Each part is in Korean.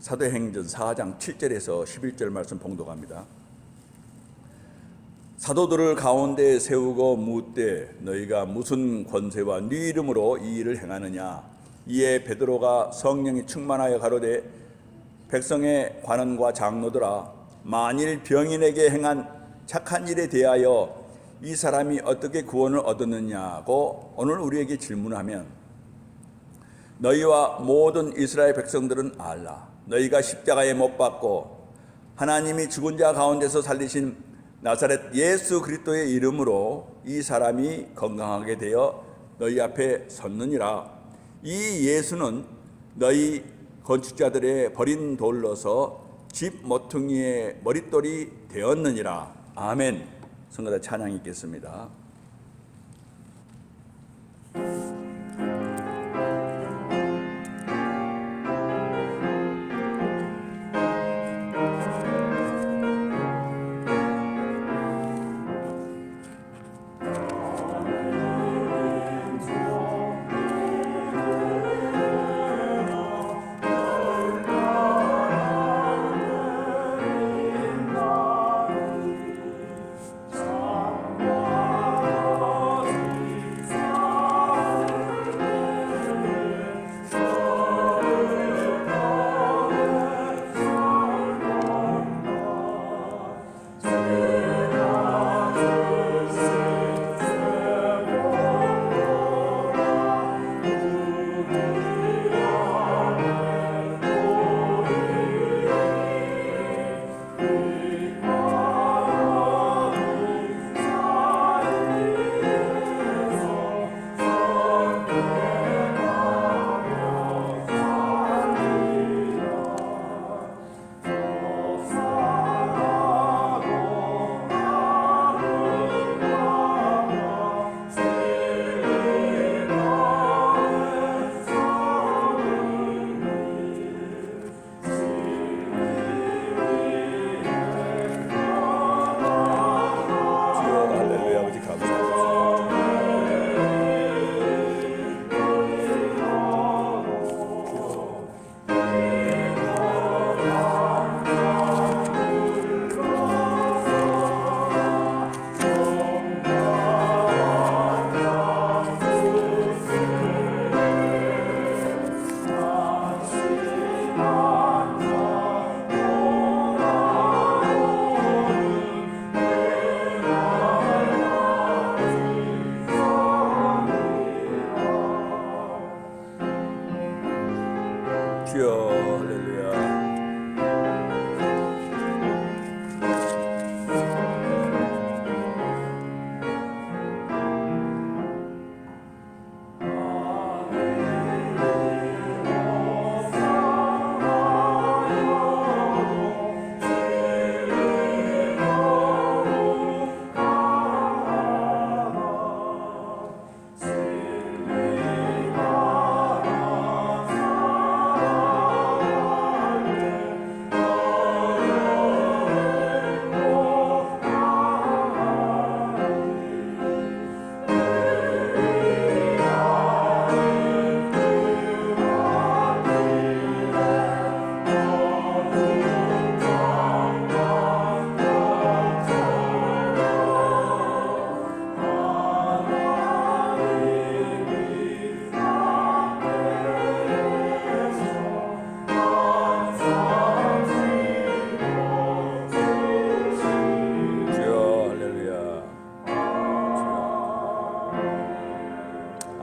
사도행전 4장 7절에서 11절 말씀 봉독합니다. 사도들을 가운데 세우고 묻되 너희가 무슨 권세와 네 이름으로 이 일을 행하느냐. 이에 베드로가 성령이 충만하여 가로되 백성의 관원과 장로들아, 만일 병인에게 행한 착한 일에 대하여 이 사람이 어떻게 구원을 얻었느냐고 오늘 우리에게 질문하면 너희와 모든 이스라엘 백성들은 알라. 너희가 십자가에 못 박고 하나님이 죽은 자 가운데서 살리신 나사렛 예수 그리스도의 이름으로 이 사람이 건강하게 되어 너희 앞에 섰느니라. 이 예수는 너희 건축자들의 버린 돌로서 집 모퉁이의 머릿돌이 되었느니라. 아멘. 성가대 찬양이 있겠습니다. 주여 할렐루야.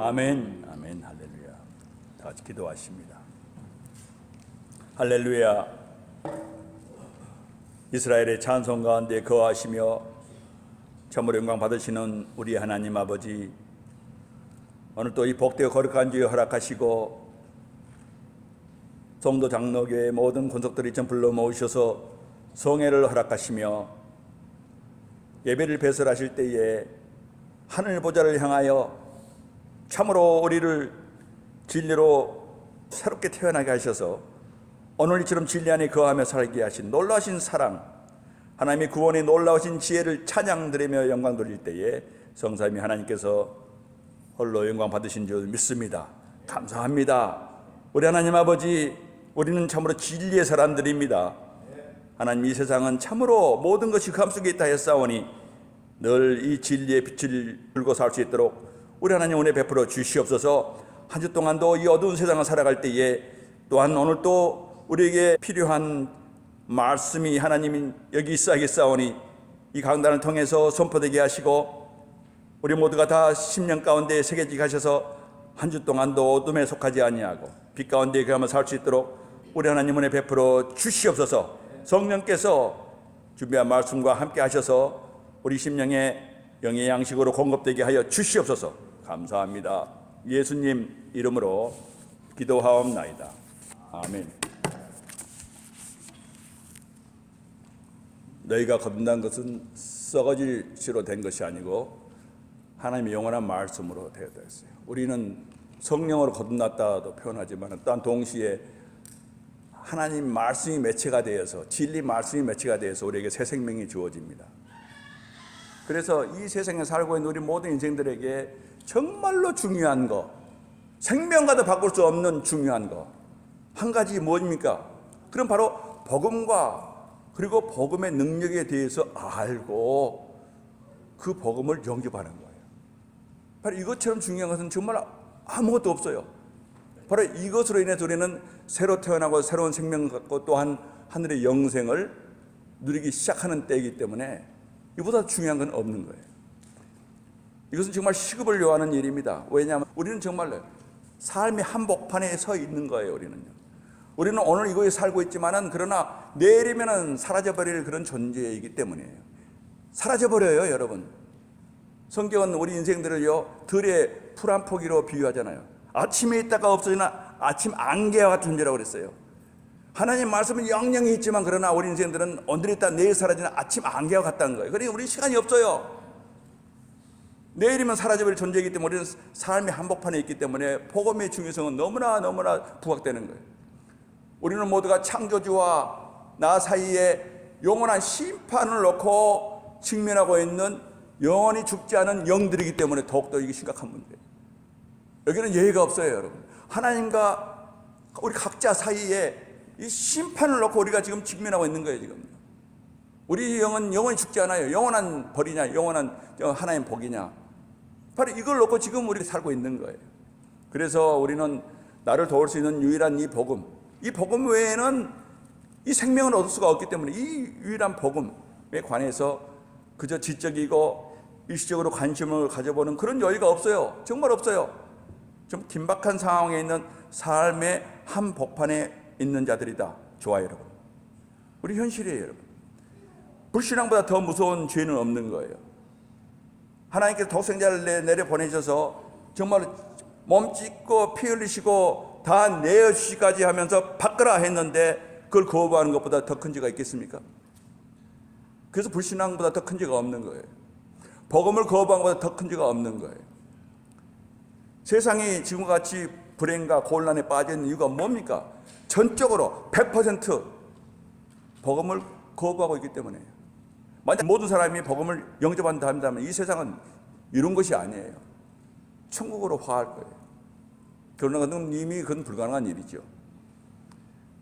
아멘, 아멘, 할렐루야. 다 같이 기도하십니다. 할렐루야. 이스라엘의 찬송 가운데 거하시며 참으로 영광 받으시는 우리 하나님 아버지, 오늘 또 이 복되고 거룩한 주에 허락하시고 성도 장로교의 모든 권속들이 좀 불러 모으셔서 성회를 허락하시며 예배를 배설하실 때에 하늘 보좌를 향하여 참으로 우리를 진리로 새롭게 태어나게 하셔서 오늘 이처럼 진리 안에 거하며 살게 하신 놀라우신 사랑, 하나님의 구원의 놀라우신 지혜를 찬양드리며 영광 돌릴 때에 성삼위 하나님께서 홀로 영광 받으신 줄 믿습니다. 감사합니다. 우리 하나님 아버지, 우리는 참으로 진리의 사람들입니다. 하나님, 이 세상은 참으로 모든 것이 그 함속에 있다 했사오니 늘 이 진리의 빛을 들고 살 수 있도록 우리 하나님 은혜 베풀어 주시옵소서. 한 주 동안도 이 어두운 세상을 살아갈 때에 또한 오늘 또 우리에게 필요한 말씀이 하나님이 여기 있어야겠사오니 이 강단을 통해서 선포되게 하시고 우리 모두가 다 심령 가운데 새겨지게 하셔서 한 주 동안도 어둠에 속하지 아니하고 빛 가운데 그야말로 살 수 있도록 우리 하나님 은혜 베풀어 주시옵소서. 성령께서 준비한 말씀과 함께 하셔서 우리 심령의 영의 양식으로 공급되게 하여 주시옵소서. 감사합니다. 예수님 이름으로 기도하옵나이다. 아멘. 너희가 거듭난 것은 썩어질 씨로 된 것이 아니고 하나님의 영원한 말씀으로 되었어요. 우리는 성령으로 거듭났다도 표현하지만 또한 동시에 하나님 말씀이 매체가 되어서 진리 말씀이 매체가 되어서 우리에게 새 생명이 주어집니다. 그래서 이 세상에 살고 있는 우리 모든 인생들에게 정말로 중요한 거, 생명과도 바꿀 수 없는 중요한 거 한 가지 무엇입니까? 그럼 바로 복음과 그리고 복음의 능력에 대해서 알고 그 복음을 영접하는 거예요. 바로 이것처럼 중요한 것은 정말 아무것도 없어요. 바로 이것으로 인해서 우리는 새로 태어나고 새로운 생명을 갖고 또한 하늘의 영생을 누리기 시작하는 때이기 때문에 이보다 중요한 건 없는 거예요. 이것은 정말 시급을 요하는 일입니다. 왜냐하면 우리는 정말 삶의 한복판에 서 있는 거예요. 우리는 오늘 이곳에 살고 있지만은 그러나 내일이면은 사라져버릴 그런 존재이기 때문이에요. 사라져버려요, 여러분. 성경은 우리 인생들을요 들의 풀 한 포기로 비유하잖아요. 아침에 있다가 없어지나 아침 안개와 같은 존재라고 그랬어요. 하나님 말씀은 영영이 있지만 그러나 우리 인생들은 오늘 있다 내일 사라지는 아침 안개와 같다는 거예요. 그러니까 우리 시간이 없어요. 내일이면 사라져버릴 존재이기 때문에 우리는 삶의 한복판에 있기 때문에 복음의 중요성은 너무나 부각되는 거예요. 우리는 모두가 창조주와 나 사이에 영원한 심판을 놓고 직면하고 있는 영원히 죽지 않은 영들이기 때문에 더욱더 이게 심각한 문제예요. 여기는 예의가 없어요, 여러분. 하나님과 우리 각자 사이에 이 심판을 놓고 우리가 지금 직면하고 있는 거예요, 지금. 우리 영은 영원히 죽지 않아요. 영원한 벌이냐, 영원한 하나님 복이냐. 바로 이걸 놓고 지금 우리가 살고 있는 거예요. 그래서 우리는 나를 도울 수 있는 유일한 이 복음 외에는 이 생명을 얻을 수가 없기 때문에 이 유일한 복음에 관해서 그저 지적이고 일시적으로 관심을 가져보는 그런 여유가 없어요. 정말 없어요. 좀 긴박한 상황에 있는 삶의 한복판에 있는 자들이다. 좋아요, 여러분. 우리 현실이에요, 여러분. 불신앙보다 더 무서운 죄는 없는 거예요. 하나님께서 독생자를 내려보내셔서 정말 몸 찢고 피 흘리시고 다 내어주시기까지 하면서 바꾸라 했는데 그걸 거부하는 것보다 더 큰 죄가 있겠습니까? 그래서 불신앙보다 더 큰 죄가 없는 거예요. 복음을 거부한 것보다 더 큰 죄가 없는 거예요. 세상이 지금과 같이 불행과 곤란에 빠져 있는 이유가 뭡니까? 전적으로 100% 복음을 거부하고 있기 때문에요. 만약 모든 사람이 복음을 영접한다 한다면 이 세상은 이런 것이 아니에요. 천국으로 화할 거예요. 그러나 이미 그건 불가능한 일이죠.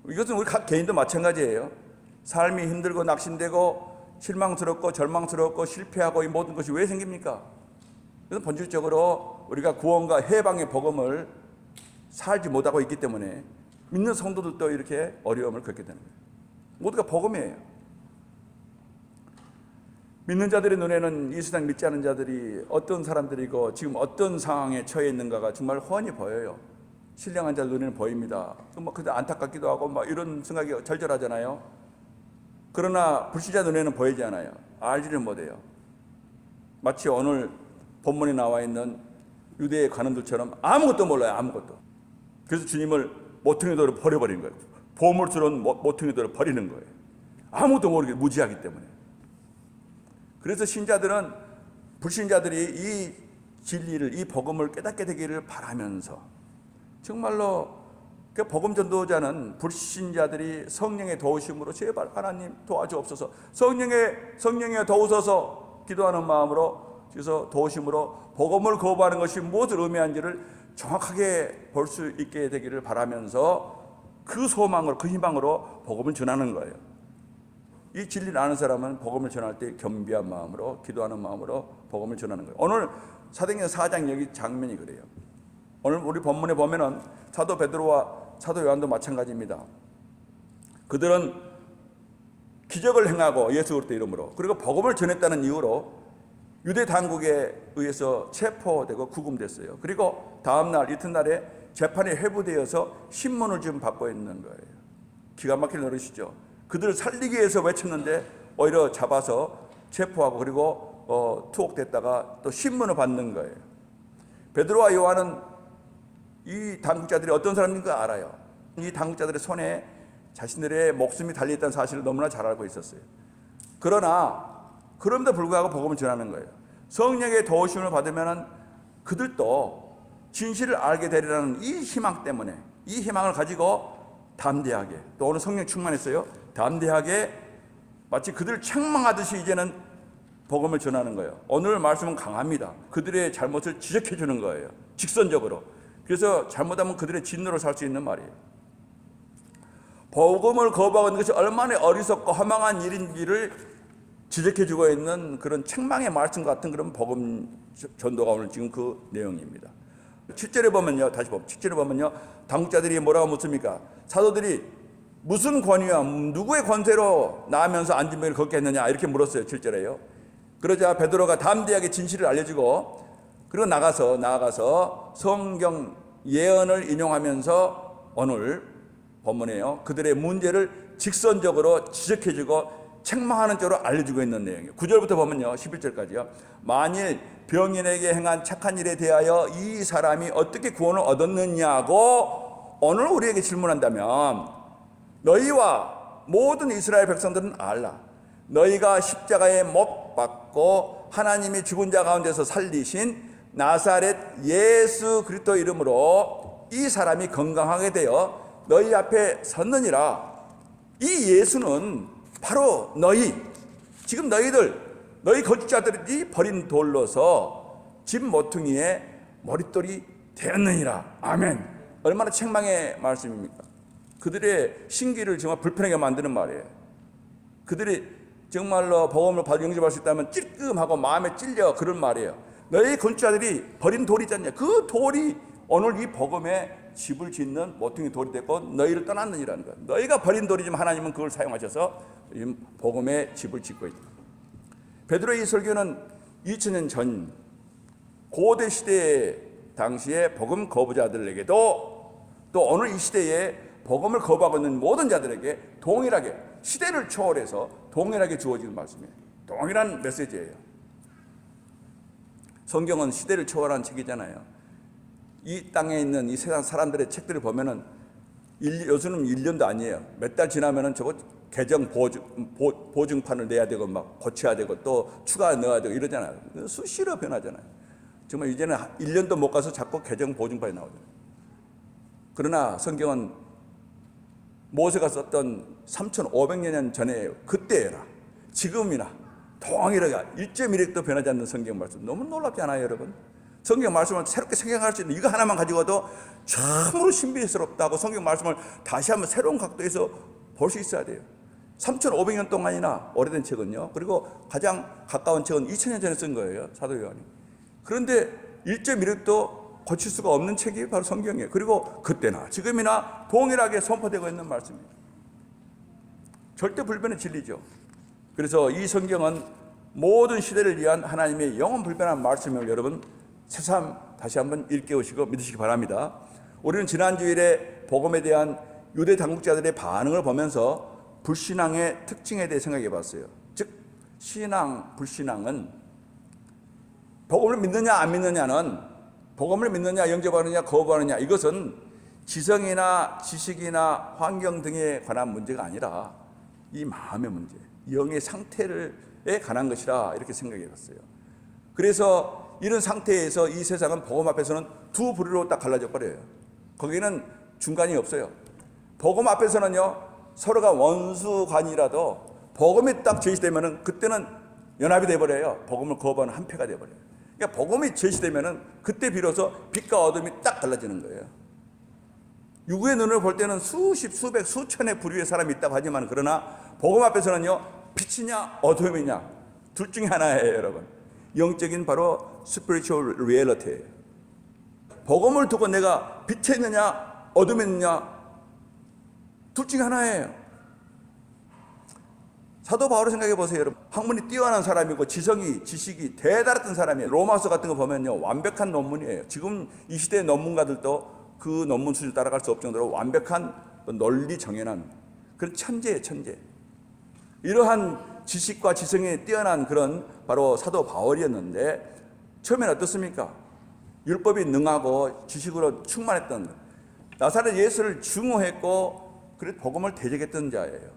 이것은 우리 각 개인도 마찬가지예요. 삶이 힘들고 낙심되고 실망스럽고 절망스럽고 실패하고 이 모든 것이 왜 생깁니까? 그래서 본질적으로 우리가 구원과 해방의 복음을 살지 못하고 있기 때문에 믿는 성도들도 이렇게 어려움을 겪게 되는 거예요. 모두가 복음이에요. 믿는 자들의 눈에는 이 세상 믿지 않은 자들이 어떤 사람들이고 지금 어떤 상황에 처해 있는가가 정말 훤히 보여요. 신령한 자들 눈에는 보입니다. 근데 안타깝기도 하고 이런 생각이 절절하잖아요. 그러나 불신자 눈에는 보이지 않아요. 알지를 못해요. 마치 오늘 본문에 나와 있는 유대의 관원들처럼 아무것도 몰라요. 아무것도. 그래서 주님을 모퉁이돌로 버려버린 거예요. 보물스러운 모퉁이돌로 버리는 거예요. 아무것도 모르게 무지하기 때문에. 그래서 신자들은 불신자들이 이 진리를 이 복음을 깨닫게 되기를 바라면서 정말로 그 복음 전도자는 불신자들이 성령의 도우심으로 제발 하나님 도와주옵소서 성령에 도우소서 기도하는 마음으로 그래서 도우심으로 복음을 거부하는 것이 무엇을 의미하는지를 정확하게 볼 수 있게 되기를 바라면서 그 소망으로, 그 희망으로 복음을 전하는 거예요. 이 진리를 아는 사람은 복음을 전할 때 겸비한 마음으로, 기도하는 마음으로 복음을 전하는 거예요. 오늘 사도행전 4장 여기 장면이 그래요. 오늘 우리 본문에 보면은 사도 베드로와 사도 요한도 마찬가지입니다. 그들은 기적을 행하고 예수 그리스도 이름으로, 그리고 복음을 전했다는 이유로 유대 당국에 의해서 체포되고 구금됐어요. 그리고 다음 날 이튿날에 재판이 회부되어서 신문을 지금 받고 있는 거예요. 기가 막힐 노릇이죠. 그들을 살리기 위해서 외쳤는데 오히려 잡아서 체포하고 그리고 투옥됐다가 또 신문을 받는 거예요. 베드로와 요한은 이 당국자들이 어떤 사람인가 알아요. 이 당국자들의 손에 자신들의 목숨이 달려있다는 사실을 너무나 잘 알고 있었어요. 그럼에도 불구하고 복음을 전하는 거예요. 성령의 도우심을 받으면 그들도 진실을 알게 되리라는 이 희망 때문에, 이 희망을 가지고 담대하게, 또 오늘 성령 충만했어요. 담대하게 마치 그들을 책망하듯이 이제는 복음을 전하는 거예요. 오늘 말씀은 강합니다. 그들의 잘못을 지적해 주는 거예요. 직선적으로. 그래서 잘못하면 그들의 진노를 살 수 있는 말이에요. 복음을 거부하는 것이 얼마나 어리석고 허망한 일인지를 지적해 주고 있는 그런 책망의 말씀 같은 그런 복음 전도가 오늘 지금 그 내용입니다. 7절에 보면요, 다시 보면 7절에 보면요, 당국자들이 뭐라고 묻습니까? 사도들이 무슨 권위와 누구의 권세로 나으면서 안진병을 걷게 했느냐 이렇게 물었어요. 7절에요. 그러자 베드로가 담대하게 진실을 알려주고 그리고 나아가서 성경 예언을 인용하면서 오늘 본문에요, 그들의 문제를 직선적으로 지적해주고 책망하는 쪽으로 알려주고 있는 내용이에요. 9절부터 보면요, 11절까지요. 만일 병인에게 행한 착한 일에 대하여 이 사람이 어떻게 구원을 얻었느냐고 오늘 우리에게 질문한다면, 너희와 모든 이스라엘 백성들은 알라. 너희가 십자가에 못 박고 하나님이 죽은 자 가운데서 살리신 나사렛 예수 그리스도 이름으로 이 사람이 건강하게 되어 너희 앞에 섰느니라. 이 예수는 바로 지금 너희 거짓자들이 버린 돌로서 집 모퉁이에 머릿돌이 되었느니라. 아멘. 얼마나 책망의 말씀입니까? 그들의 신기를 정말 불편하게 만드는 말이에요. 그들이 정말로 복음을 영접할 수 있다면 찔끔하고 마음에 찔려 그런 말이에요. 너희 건축자들이 버린 돌이 있지 않냐? 그 돌이 오늘 이 복음에 집을 짓는 모퉁이 돌이 됐고 너희를 떠났느니라는 거예요. 너희가 버린 돌이지만 하나님은 그걸 사용하셔서 복음의 집을 짓고 있다. 베드로의 이 설교는 2000년 전 고대 시대 당시에 복음 거부자들에게도 또 오늘 이 시대에 복음을 거부하고 있는 모든 자들에게 동일하게, 시대를 초월해서 동일하게 주어지는 말씀이에요. 동일한 메시지예요. 성경은 시대를 초월한 책이잖아요. 이 땅에 있는 이 세상 사람들의 책들을 보면은 요즘은 1년도 아니에요. 몇 달 지나면은 저거 개정 보증판을 내야 되고 막 고쳐야 되고 또 추가 넣어야 되고 이러잖아요. 수시로 변하잖아요. 정말 이제는 1년도 못 가서 자꾸 개정 보증판이 나오잖아요. 그러나 성경은 모세가 썼던 3,500년 전에 그때라 지금이나 동일하게 1.1획도 변하지 않는 성경 말씀, 너무 놀랍지 않아요, 여러분? 성경 말씀을 새롭게 생각할 수 있는 이거 하나만 가지고도 참으로 신비스럽다고 성경 말씀을 다시 한번 새로운 각도에서 볼 수 있어야 돼요. 3,500년 동안이나 오래된 책은요. 그리고 가장 가까운 책은 2000년 전에 쓴 거예요, 사도 요한이. 그런데 1.1획도 고칠 수가 없는 책이 바로 성경이에요. 그리고 그때나 지금이나 동일하게 선포되고 있는 말씀입니다. 절대 불변의 진리죠. 그래서 이 성경은 모든 시대를 위한 하나님의 영원 불변한 말씀을 여러분 새삼 다시 한번 일깨우시고 믿으시기 바랍니다. 우리는 지난 주일에 복음에 대한 유대 당국자들의 반응을 보면서 불신앙의 특징에 대해 생각해 봤어요. 즉 신앙, 불신앙은 복음을 믿느냐 안 믿느냐는, 복음을 믿느냐 영접하느냐 거부하느냐, 이것은 지성이나 지식이나 환경 등에 관한 문제가 아니라 이 마음의 문제, 영의 상태에 관한 것이라 이렇게 생각해 봤어요. 그래서 이런 상태에서 이 세상은 복음 앞에서는 두 부류로 딱 갈라져 버려요. 거기는 중간이 없어요. 복음 앞에서는요, 서로가 원수관이라도 복음이 딱 제시되면은 그때는 연합이 돼 버려요. 복음을 거부하는 한 패가 돼 버려요. 그러니까 복음이 제시되면은 그때 비로소 빛과 어둠이 딱 갈라지는 거예요. 육의 눈으로 볼 때는 수십, 수백, 수천의 부류의 사람이 있다고 하지만 그러나 복음 앞에서는요, 빛이냐 어둠이냐 둘 중에 하나예요, 여러분. 영적인 바로 spiritual reality예요. 복음을 두고 내가 빛에 있느냐 어둠에 있느냐 둘 중에 하나예요. 사도 바울을 생각해 보세요, 여러분. 학문이 뛰어난 사람이고 지성이, 지식이 대단했던 사람이에요. 로마서 같은 거 보면요, 완벽한 논문이에요. 지금 이 시대의 논문가들도 그 논문 수준을 따라갈 수 없을 정도로 완벽한 널리 정연한 그런 천재예요, 천재. 이러한 지식과 지성에 뛰어난 그런 바로 사도 바울이었는데 처음에는 어떻습니까? 율법이 능하고 지식으로 충만했던 나사렛 예수를 증오했고 그래서 복음을 대적했던 자예요.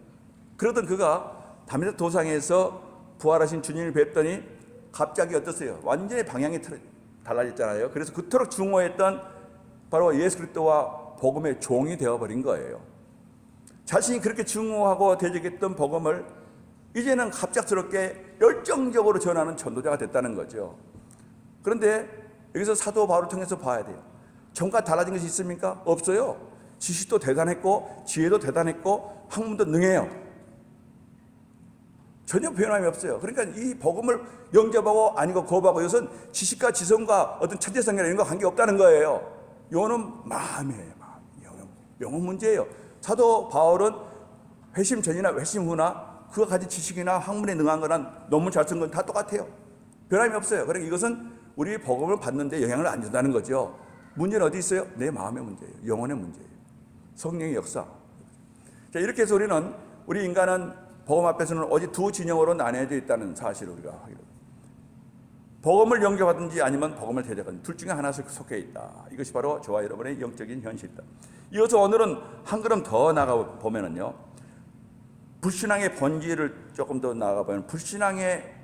그러던 그가 다메섹 도상에서 부활하신 주님을 뵙더니 갑자기 어떠세요? 완전히 방향이 달라졌잖아요. 그래서 그토록 증오했던 바로 예수 그리스도와 복음의 종이 되어버린 거예요. 자신이 그렇게 증오하고 대적했던 복음을 이제는 갑작스럽게 열정적으로 전하는 전도자가 됐다는 거죠. 그런데 여기서 사도 바울을 통해서 봐야 돼요. 전과 달라진 것이 있습니까? 없어요. 지식도 대단했고 지혜도 대단했고 학문도 능해요. 전혀 변함이 없어요. 그러니까 이 복음을 영접하고 아니고 거부하고 이것은 지식과 지성과 어떤 천재성이나 이런 거 관계없다는 거예요. 이거는 마음이에요. 영혼 문제예요. 사도 바울은 회심 전이나 회심 후나 그가 가진 지식이나 학문에 능한 거나 논문 잘 쓴 건 다 똑같아요. 변함이 없어요. 그러니까 이것은 우리 복음을 받는데 영향을 안 준다는 거죠. 문제는 어디 있어요? 내 마음의 문제예요. 영혼의 문제예요. 성령의 역사. 자, 이렇게 해서 우리 인간은 복음 앞에서는 오직 두 진영으로 나뉘어져 있다는 사실을 우리가 하기로. 복음을 영접하든지 아니면 복음을 대적하든지 둘 중에 하나에 속해 있다. 이것이 바로 저와 여러분의 영적인 현실이다. 이어서 오늘은 한 걸음 더 나가 보면은요, 불신앙의 본질을 조금 더 나가 보면 불신앙의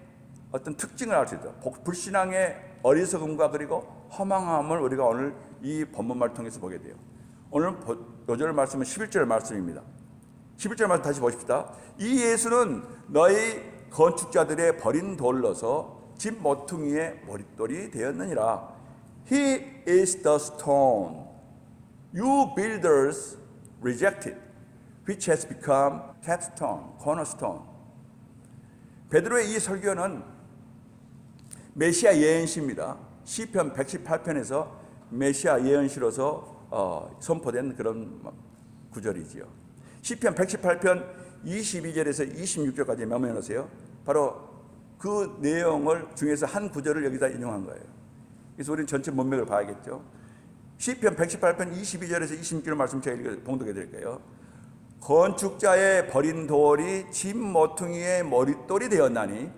어떤 특징을 알 수 있다. 불신앙의 어리석음과 그리고 허망함을 우리가 오늘 이 본문말을 통해서 보게 돼요. 오늘 요절 말씀은 11절 말씀입니다. 11절 말씀 다시 보십시다. 이 예수는 너희 건축자들의 버린 돌로서 집 모퉁이의 머릿돌이 되었느니라. He is the stone you builders rejected, which has become capstone, cornerstone. 베드로의 이 설교는 메시아 예언시입니다. 시편 118편에서 메시아 예언시로서 선포된 그런 구절이지요. 시편 118편 22절에서 26절까지 메모해놓으세요. 바로 그 내용을 중에서 한 구절을 여기다 인용한 거예요. 그래서 우리는 전체 문맥을 봐야겠죠. 시편 118편 22절에서 26절 말씀 제가 봉독해 드릴게요. 건축자의 버린 돌이 집 모퉁이의 머릿돌이 되었나니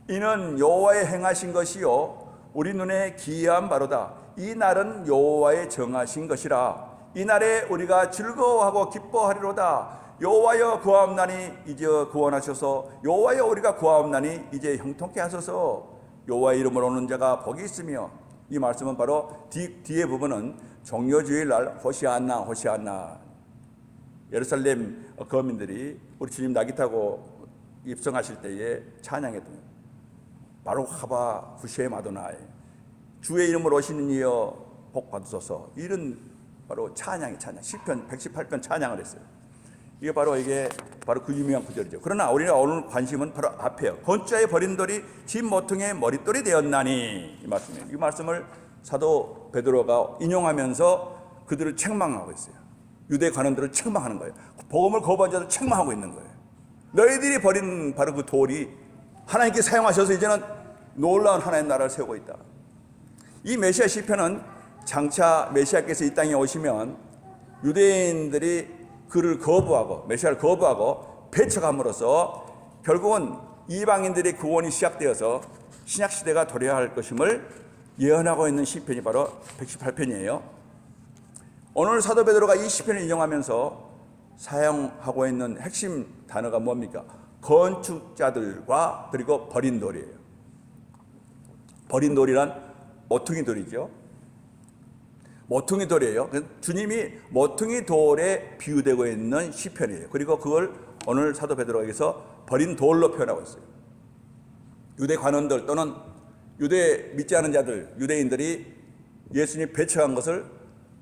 이는 여호와의 행하신 것이요 우리 눈에 기이한 바로다. 이 날은 여호와의 정하신 것이라. 이 날에 우리가 즐거워하고 기뻐하리로다. 여호와여 구하옵나니 이제 구원하셔서 여호와여 우리가 구하옵나니 이제 형통케 하소서. 여호와의 이름으로 오는 자가 복이 있으며, 이 말씀은 바로 뒤에 부분은 종려주일날 호시아나 호시아나, 예루살렘 거민들이 우리 주님 나귀 타고 입성하실 때에 찬양했던 바로 하바 후시에 마도나에 주의 이름으로 오시는 이여 복 받으소서, 이런 바로 찬양 시편 118편 찬양을 했어요. 이게 바로 그 유명한 구절이죠. 그러나 우리가 오늘 관심은 바로 앞에요. 건축자의 버린 돌이 집 모퉁이의 머릿돌이 되었나니, 이 말씀이에요. 이 말씀을 사도 베드로가 인용하면서 그들을 책망하고 있어요. 유대 관원들을 책망하는 거예요. 복음을 거부한 자들 책망하고 있는 거예요. 너희들이 버린 바로 그 돌이 하나님께 사용하셔서 이제는 놀라운 하나님의 나라를 세우고 있다. 이 메시아 시편은 장차 메시아께서 이 땅에 오시면 유대인들이 그를 거부하고 메시아를 거부하고 배척함으로써 결국은 이방인들의 구원이 시작되어서 신약시대가 도래할 것임을 예언하고 있는 시편이 바로 118편이에요. 오늘 사도 베드로가 이 시편을 인용하면서 사용하고 있는 핵심 단어가 뭡니까? 건축자들과 그리고 버린 돌이에요. 버린 돌이란 모퉁이 돌이죠. 모퉁이 돌이에요. 주님이 모퉁이 돌에 비유되고 있는 시편이에요. 그리고 그걸 오늘 사도 베드로에게서 버린 돌로 표현하고 있어요. 유대 관원들 또는 유대 믿지 않은 자들, 유대인들이 예수님 배척한 것을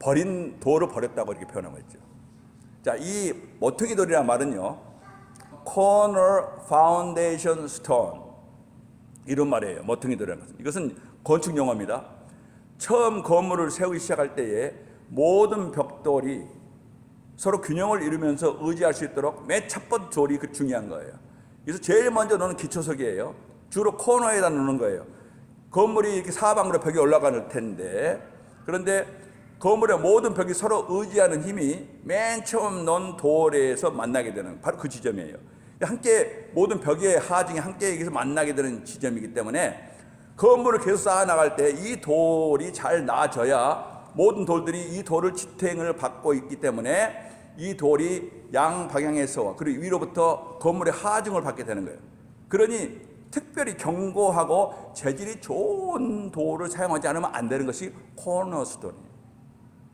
버린 돌을 버렸다고 이렇게 표현하고 있죠. 자, 이 모퉁이 돌이라는 말은요, corner foundation stone, 이런 말이에요. 모퉁이 돌이라는 것은. 이것은 건축 용어입니다. 처음 건물을 세우기 시작할 때에 모든 벽돌이 서로 균형을 이루면서 의지할 수 있도록 맨 첫 번째 돌이 그 중요한 거예요. 그래서 제일 먼저 놓는 기초석이에요. 주로 코너에다 놓는 거예요. 건물이 이렇게 사방으로 벽이 올라가는 텐데, 그런데 건물의 모든 벽이 서로 의지하는 힘이 맨 처음 놓은 돌에서 만나게 되는 바로 그 지점이에요. 함께 모든 벽의 하중이 함께 여기서 만나게 되는 지점이기 때문에 건물을 계속 쌓아 나갈 때 이 돌이 잘 나아져야 모든 돌들이 이 돌을 지탱을 받고 있기 때문에 이 돌이 양 방향에서 그리고 위로부터 건물의 하중을 받게 되는 거예요. 그러니 특별히 견고하고 재질이 좋은 돌을 사용하지 않으면 안 되는 것이 코너스톤이에요.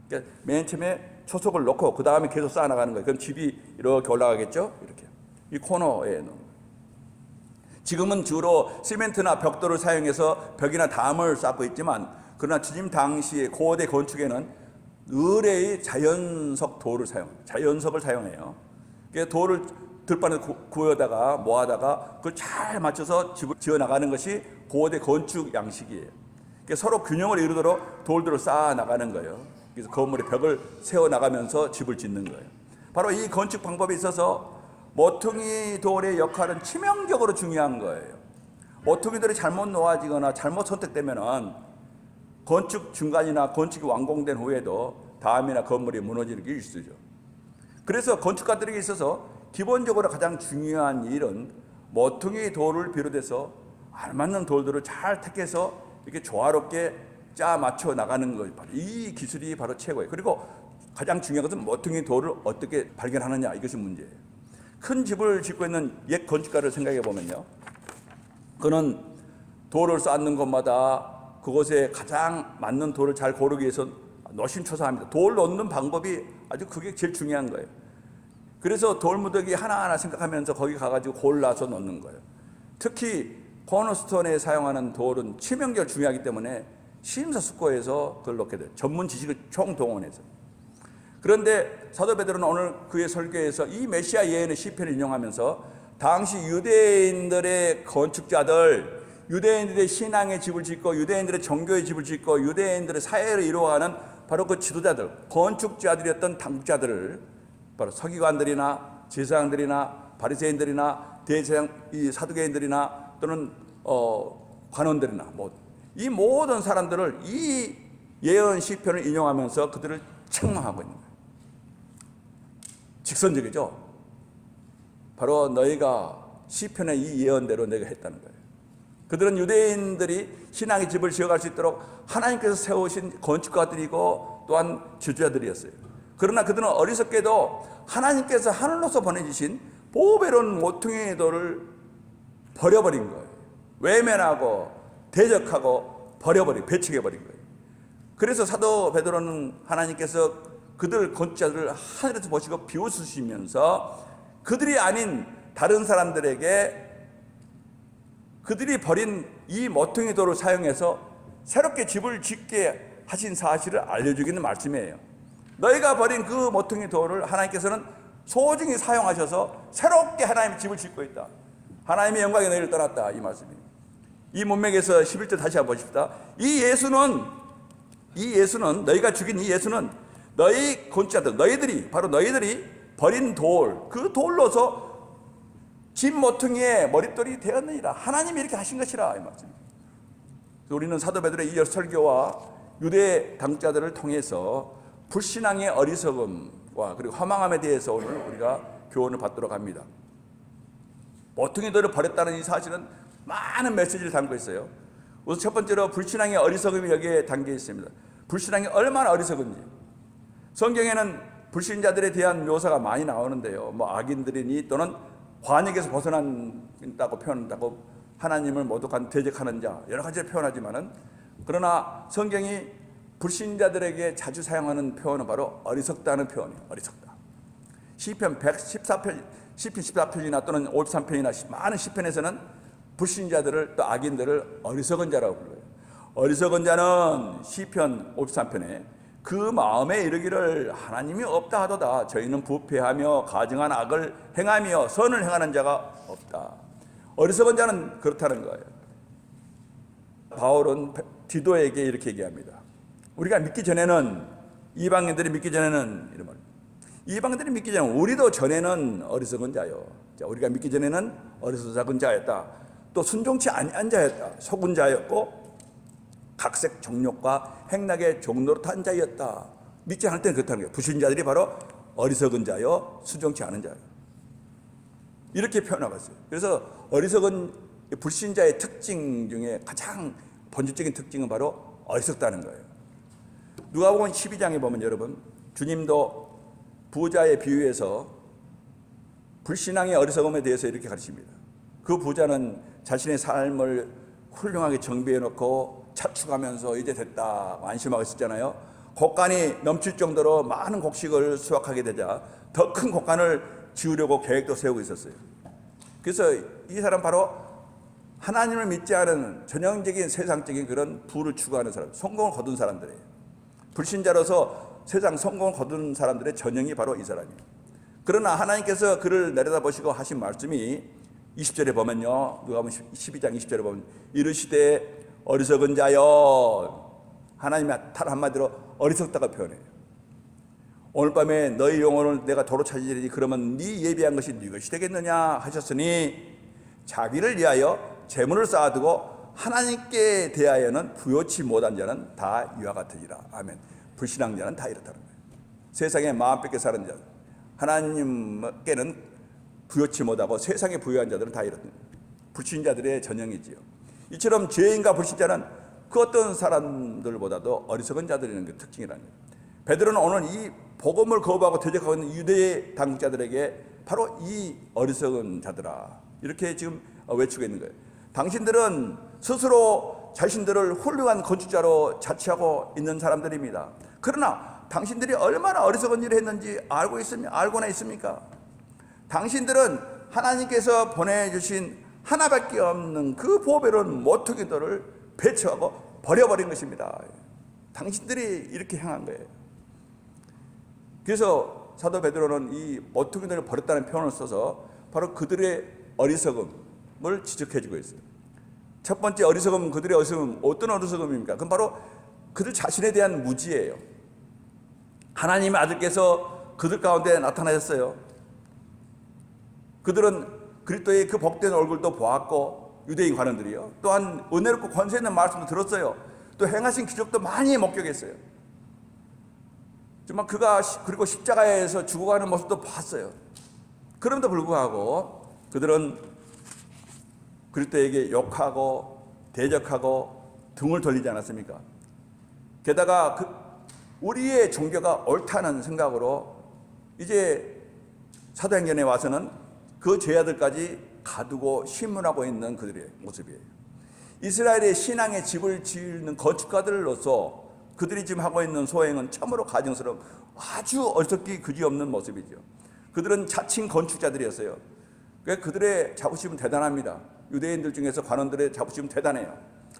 그러니까 맨 처음에 초석을 놓고 그 다음에 계속 쌓아나가는 거예요. 그럼 집이 이렇게 올라가겠죠? 이렇게 이 코너에 놓는 거예요. 지금은 주로 시멘트나 벽돌을 사용해서 벽이나 담을 쌓고 있지만, 그러나 지금 당시의 고대 건축에는 의뢰의 자연석 돌을 자연석을 사용해요. 그러니까 돌을 들판에 구워다가 모아다가 그걸 잘 맞춰서 집을 지어 나가는 것이 고대 건축 양식이에요. 그러니까 서로 균형을 이루도록 돌들을 쌓아 나가는 거예요. 그래서 건물의 벽을 세워 나가면서 집을 짓는 거예요. 바로 이 건축 방법에 있어서 모퉁이 돌의 역할은 치명적으로 중요한 거예요. 모퉁이 돌이 잘못 놓아지거나 잘못 선택되면은 건축 중간이나 건축이 완공된 후에도 다음이나 건물이 무너지는 게 일수죠. 그래서 건축가들에게 있어서 기본적으로 가장 중요한 일은 모퉁이 돌을 비롯해서 알맞는 돌들을 잘 택해서 이렇게 조화롭게 짜 맞춰 나가는 것, 이 기술이 바로 최고예요. 그리고 가장 중요한 것은 모퉁이 돌을 어떻게 발견하느냐, 이것이 문제예요. 큰 집을 짓고 있는 옛 건축가를 생각해 보면요, 그는 돌을 쌓는 것마다 그곳에 가장 맞는 돌을 잘 고르기 위해서 노심초사합니다. 돌 놓는 방법이 아주 그게 제일 중요한 거예요. 그래서 돌무더기 하나하나 생각하면서 거기 가가지고 골라서 놓는 거예요. 특히 코너스톤에 사용하는 돌은 치명적으로 중요하기 때문에 심사숙고해서 그걸 놓게 돼요. 전문 지식을 총동원해서. 그런데 사도 베드로는 오늘 그의 설교에서 이 메시아 예언의 시편을 인용하면서 당시 유대인들의 건축자들, 유대인들의 신앙의 집을 짓고 유대인들의 종교의 집을 짓고 유대인들의 사회를 이루어가는 바로 그 지도자들, 건축자들이었던 당국자들을 바로 서기관들이나 제사장들이나 바리새인들이나 대제사장 이 사두개인들이나 또는 관원들이나 이 모든 사람들을 이 예언 시편을 인용하면서 그들을 책망하고 있는 거예요. 직선적이죠. 바로 너희가 시편의 이 예언대로 내가 했다는 거예요. 그들은 유대인들이 신앙의 집을 지어갈 수 있도록 하나님께서 세우신 건축가들이고 또한 지도자들이었어요. 그러나 그들은 어리석게도 하나님께서 하늘로서 보내주신 보배로운 모퉁이 돌을 버려버린 거예요. 외면하고 대적하고 배척해버린 거예요. 그래서 사도 베드로는 하나님께서 그들 건축자들을 하늘에서 보시고 비웃으시면서 그들이 아닌 다른 사람들에게 그들이 버린 이 모퉁이 돌을 사용해서 새롭게 집을 짓게 하신 사실을 알려주기는 말씀이에요. 너희가 버린 그 모퉁이 돌을 하나님께서는 소중히 사용하셔서 새롭게 하나님의 집을 짓고 있다. 하나님의 영광이 너희를 떠났다, 이 말씀이에요. 이 문맥에서 11절 다시 한번 보십시다. 이 예수는 너희가 죽인 이 예수는 너희 건축자들, 바로 너희들이 버린 돌, 그 돌로서 집 모퉁이의 머릿돌이 되었느니라. 하나님이 이렇게 하신 것이라, 이 말씀입니다. 우리는 사도 베드로의 이 설교와 유대 당자들을 통해서 불신앙의 어리석음과 그리고 허망함에 대해서 오늘 우리가 교훈을 받도록 합니다. 모퉁이 돌을 버렸다는 이 사실은 많은 메시지를 담고 있어요. 우선 첫 번째로 불신앙의 어리석음이 여기에 담겨 있습니다. 불신앙이 얼마나 어리석은지. 성경에는 불신자들에 대한 묘사가 많이 나오는데요. 악인들이니 또는 관역에서 벗어난다고 표현한다고 하나님을 모독한 대적하는 자, 여러 가지를 표현하지만은, 그러나 성경이 불신자들에게 자주 사용하는 표현은 바로 어리석다는 표현이에요. 어리석다. 시편 114편, 시편 14편이나 또는 53편이나 많은 시편에서는 불신자들을 또 악인들을 어리석은 자라고 불러요. 어리석은 자는 시편 53편에 그 마음에 이르기를 하나님이 없다 하도다. 저희는 부패하며 가증한 악을 행하며 선을 행하는 자가 없다. 어리석은 자는 그렇다는 거예요. 바울은 디도에게 이렇게 얘기합니다. 우리가 믿기 전에는, 이방인들이 믿기 전에는, 이런 이방인들이 믿기 전에 우리도 전에는 어리석은 자요. 자, 우리가 믿기 전에는 어리석은 자였다. 또 순종치 아니한 자였다. 속은 자였고 각색 정욕과 행락의 종노릇한 자였다. 믿지 않을 때는 그렇다는 거예요. 불신자들이 바로 어리석은 자요, 순종치 않은 자요. 이렇게 표현하고 있어요. 그래서 어리석은 불신자의 특징 중에 가장 본질적인 특징은 바로 어리석다는 거예요. 누가복음 12장에 보면 여러분, 주님도 부자의 비유에서 불신앙의 어리석음에 대해서 이렇게 가르칩니다. 그 부자는 자신의 삶을 훌륭하게 정비해 놓고 차축하면서 이제 됐다 안심하고 있었잖아요. 곡간이 넘칠 정도로 많은 곡식을 수확하게 되자 더 큰 곡간을 지으려고 계획도 세우고 있었어요. 그래서 이 사람 바로 하나님을 믿지 않은 전형적인 세상적인 그런 부를 추구하는 사람, 성공을 거둔 사람들이에요. 불신자로서 세상 성공을 거둔 사람들의 전형이 바로 이 사람이에요. 그러나 하나님께서 그를 내려다보시고 하신 말씀이 20절에 보면요, 누가복음 12장 20절에 보면 이르시되 어리석은 자여, 하나님이 단 한마디로 어리석다고 표현해요. 오늘 밤에 너희 영혼을 내가 도로 찾으리니 그러면 네 예비한 것이 네 것이 되겠느냐 하셨으니 자기를 위하여 재물을 쌓아두고 하나님께 대하여는 부요치 못한 자는 다 이와 같으리라. 아멘. 불신앙자는 다 이렇다는 거예요. 세상에 마음 뺏겨 사는 자, 하나님께는 부요치 못하고 세상에 부요한 자들은 다 이렇다. 불신자들의 전형이지요. 이처럼 죄인과 불신자는 그 어떤 사람들보다도 어리석은 자들이라는 게 특징이라는 거예요. 베드로는 오늘 이 복음을 거부하고 대적하고 있는 유대의 당국자들에게 바로 이 어리석은 자들아 이렇게 지금 외치고 있는 거예요. 당신들은 스스로 자신들을 훌륭한 건축자로 자처하고 있는 사람들입니다. 그러나 당신들이 얼마나 어리석은 일을 했는지 알고나 있습니까? 당신들은 하나님께서 보내주신 하나밖에 없는 그 보배로운 모퉁이들을 배척하고 버려버린 것입니다. 당신들이 이렇게 행한 거예요. 그래서 사도 베드로는 이 모퉁이들을 버렸다는 표현을 써서 바로 그들의 어리석음을 지적해주고 있어요. 첫 번째 어리석음, 그들의 어리석음, 어떤 어리석음입니까? 그건 바로 그들 자신에 대한 무지예요. 하나님의 아들께서 그들 가운데 나타나셨어요. 그들은 그리스도의 그 복된 얼굴도 보았고, 유대인 관원들이요, 또한 은혜롭고 권세 있는 말씀도 들었어요. 또 행하신 기적도 많이 목격했어요. 정말 그가 그리고 십자가에서 죽어가는 모습도 봤어요. 그럼에도 불구하고 그들은 그리스도에게 욕하고 대적하고 등을 돌리지 않았습니까? 게다가 우리의 종교가 옳다는 생각으로 이제 사도행전에 와서는 그 죄아들까지 가두고 신문하고 있는 그들의 모습이에요. 이스라엘의 신앙의 집을 지는 건축가들로서 그들이 지금 하고 있는 소행은 참으로 가증스러운 아주 어리석기 그지없는 모습이죠. 그들은 자칭 건축자들이었어요. 그들의 자부심은 대단합니다. 유대인들 중에서 관원들의 자부심은 대단해요.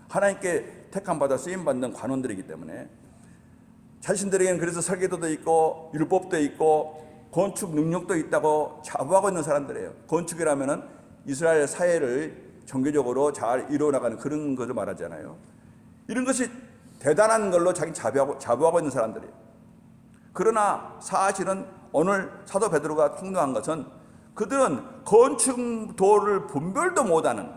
하나님께 택함받아 쓰임받는 관원들이기 때문에 자신들에게는 그래서 설계도도 있고 율법도 있고 건축 능력도 있다고 자부하고 있는 사람들이에요. 건축이라면은 이스라엘 사회를 정교적으로 잘 이루어나가는 그런 것을 말하잖아요. 이런 것이 대단한 걸로 자기 자부하고 있는 사람들이에요. 그러나 사실은 오늘 사도 베드로가 폭로한 것은 그들은 건축도를 분별도 못하는,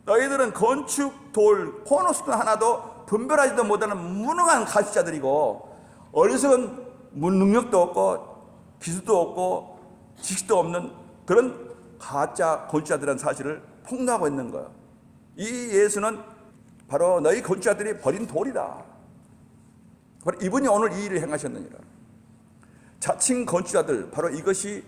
너희들은 건축돌 코너스톤 하나도 분별하지도 못하는 무능한 가시자들이고 어리석은 능력도 없고 기술도 없고 지식도 없는 그런 가짜 건축자들이라는 사실을 폭로하고 있는 거예요. 이 예수는 바로 너희 건축자들이 버린 돌이다. 바로 이분이 오늘 이 일을 행하셨느니라. 자칭 건축자들, 바로 이것이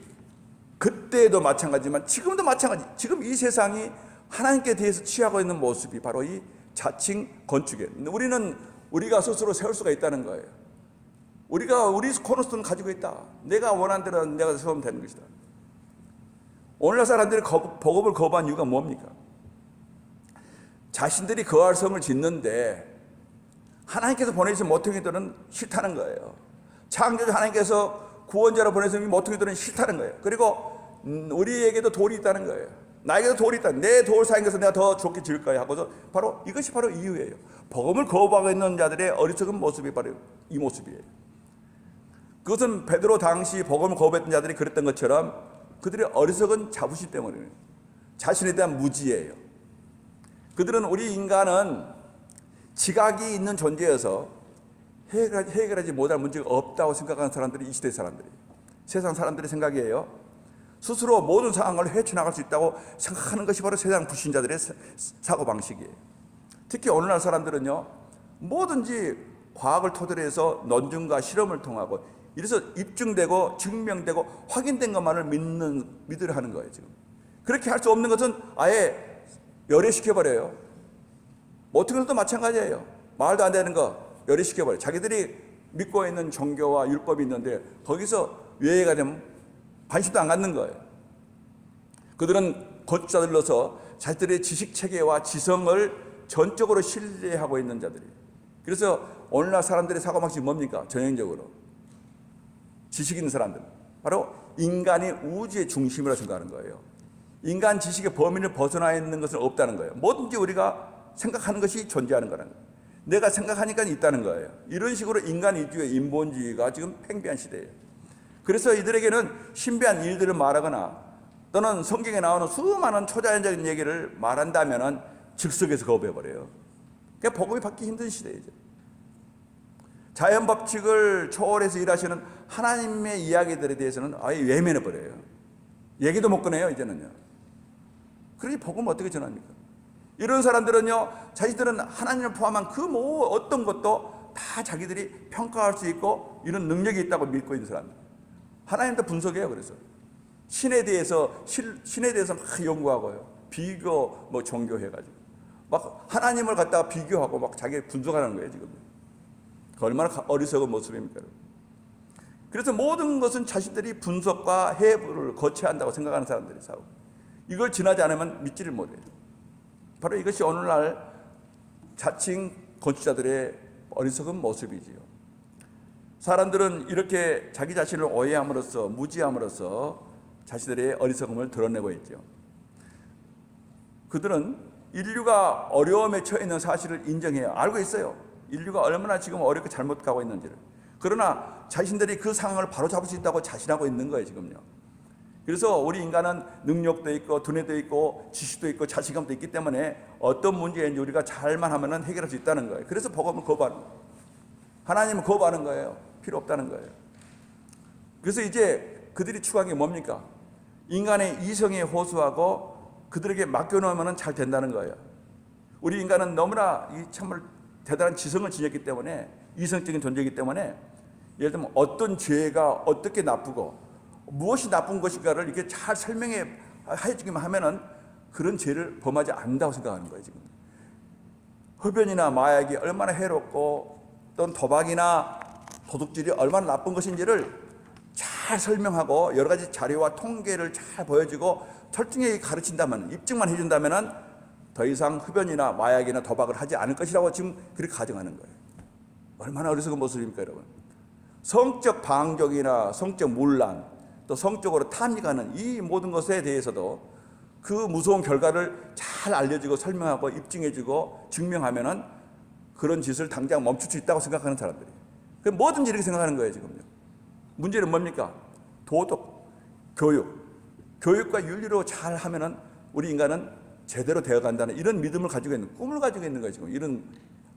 그때도 마찬가지지만 지금도 마찬가지. 지금 이 세상이 하나님께 대해서 취하고 있는 모습이 바로 이 자칭 건축이에요. 우리가 스스로 세울 수가 있다는 거예요. 우리 코너스톤을 가지고 있다. 내가 원하는 대로 내가 세우면 되는 것이다. 오늘날 사람들이 복음을 거부한 이유가 뭡니까? 자신들이 거할 성을 짓는데 하나님께서 보내신 모퉁이들은 싫다는 거예요. 창조주 하나님께서 구원자로 보내신 모퉁이들은 싫다는 거예요. 그리고 우리에게도 돌이 있다는 거예요. 나에게도 돌이 있다. 내 돌 사인 것을 내가 더 좋게 지을 거야 하고서 바로 이것이 바로 이유예요. 복음을 거부하고 있는 자들의 어리석은 모습이 바로 이 모습이에요. 그것은 베드로 당시 복음을 거부했던 자들이 그랬던 것처럼 그들의 어리석은 자부심 때문이에요. 자신에 대한 무지예요. 그들은 우리 인간은 지각이 있는 존재여서 해결하지 못할 문제가 없다고 생각하는 사람들이 이 시대 사람들이에요. 세상 사람들의 생각이에요. 스스로 모든 상황을 헤쳐나갈 수 있다고 생각하는 것이 바로 세상 불신자들의 사고방식이에요. 특히 오늘날 사람들은요, 뭐든지 과학을 토대로 해서 논증과 실험을 통하고 이래서 입증되고 증명되고 확인된 것만을 믿으려 하는 거예요. 지금 그렇게 할 수 없는 것은 아예 열애시켜버려요. 모퉁이들도 마찬가지예요. 말도 안 되는 거 열애시켜버려요. 자기들이 믿고 있는 종교와 율법이 있는데 거기서 외해가 되면 관심도 안 갖는 거예요. 그들은 거짓자들로서 자기들의 지식체계와 지성을 전적으로 신뢰하고 있는 자들이에요. 그래서 오늘날 사람들의 사고방식이 뭡니까? 전형적으로 지식 있는 사람들, 바로 인간이 우주의 중심이라고 생각하는 거예요. 인간 지식의 범위를 벗어나 있는 것은 없다는 거예요. 뭐든지 우리가 생각하는 것이 존재하는 거라는 거예요. 내가 생각하니까 있다는 거예요. 이런 식으로 인간 위주의 인본주의가 지금 팽배한 시대예요. 그래서 이들에게는 신비한 일들을 말하거나 또는 성경에 나오는 수많은 초자연적인 얘기를 말한다면 즉석에서 거부해버려요. 그러니까 복음이 받기 힘든 시대이죠. 자연 법칙을 초월해서 일하시는 하나님의 이야기들에 대해서는 아예 외면해버려요. 얘기도 못 꺼내요, 이제는요. 그러니 복음을 어떻게 전합니까? 이런 사람들은요, 자기들은 하나님을 포함한 그 어떤 것도 다 자기들이 평가할 수 있고 이런 능력이 있다고 믿고 있는 사람들. 하나님도 분석해요. 그래서 신에 대해서 막 연구하고요, 비교 종교해가지고 막 하나님을 갖다가 비교하고 막 자기 분석하는 거예요. 지금 얼마나 어리석은 모습입니까? 그래서 모든 것은 자신들이 분석과 해부를 거쳐야 한다고 생각하는 사람들이 사고, 이걸 지나지 않으면 믿지를 못해요. 바로 이것이 오늘날 자칭 건축자들의 어리석은 모습이지요. 사람들은 이렇게 자기 자신을 오해함으로써, 무지함으로써 자신들의 어리석음을 드러내고 있죠. 그들은 인류가 어려움에 처해 있는 사실을 인정해요. 알고 있어요. 인류가 얼마나 지금 어렵게 잘못 가고 있는지를. 그러나 자신들이 그 상황을 바로잡을 수 있다고 자신하고 있는 거예요, 지금요. 그래서 우리 인간은 능력도 있고 두뇌도 있고 지식도 있고 자신감도 있기 때문에 어떤 문제인지 우리가 잘만 하면 해결할 수 있다는 거예요. 그래서 복음을 거부하는 거예요. 하나님을 거부하는 거예요. 필요 없다는 거예요. 그래서 이제 그들이 추구한 게 뭡니까? 인간의 이성에 호소하고 그들에게 맡겨놓으면 잘 된다는 거예요. 우리 인간은 너무나 참을 대단한 지성을 지녔기 때문에, 이성적인 존재이기 때문에, 예를 들면 어떤 죄가 어떻게 나쁘고 무엇이 나쁜 것인가를 이렇게 잘 설명해 주기만 하면은 그런 죄를 범하지 않는다고 생각하는 거예요. 지금 흡연이나 마약이 얼마나 해롭고 또는 도박이나 도둑질이 얼마나 나쁜 것인지를 잘 설명하고 여러 가지 자료와 통계를 잘 보여주고 철저하게 가르친다면, 입증만 해준다면 더 이상 흡연이나 마약이나 도박을 하지 않을 것이라고 지금 그렇게 가정하는 거예요. 얼마나 어리석은 모습입니까, 여러분? 성적 방종이나 성적 문란, 또 성적으로 탐닉하는 이 모든 것에 대해서도 그 무서운 결과를 잘 알려주고 설명하고 입증해주고 증명하면은 그런 짓을 당장 멈출 수 있다고 생각하는 사람들이. 뭐든지 이렇게 생각하는 거예요, 지금요. 문제는 뭡니까? 도덕, 교육과 윤리로 잘 하면은 우리 인간은 제대로 되어간다는 이런 믿음을 가지고 있는, 꿈을 가지고 있는 거예요, 지금. 이런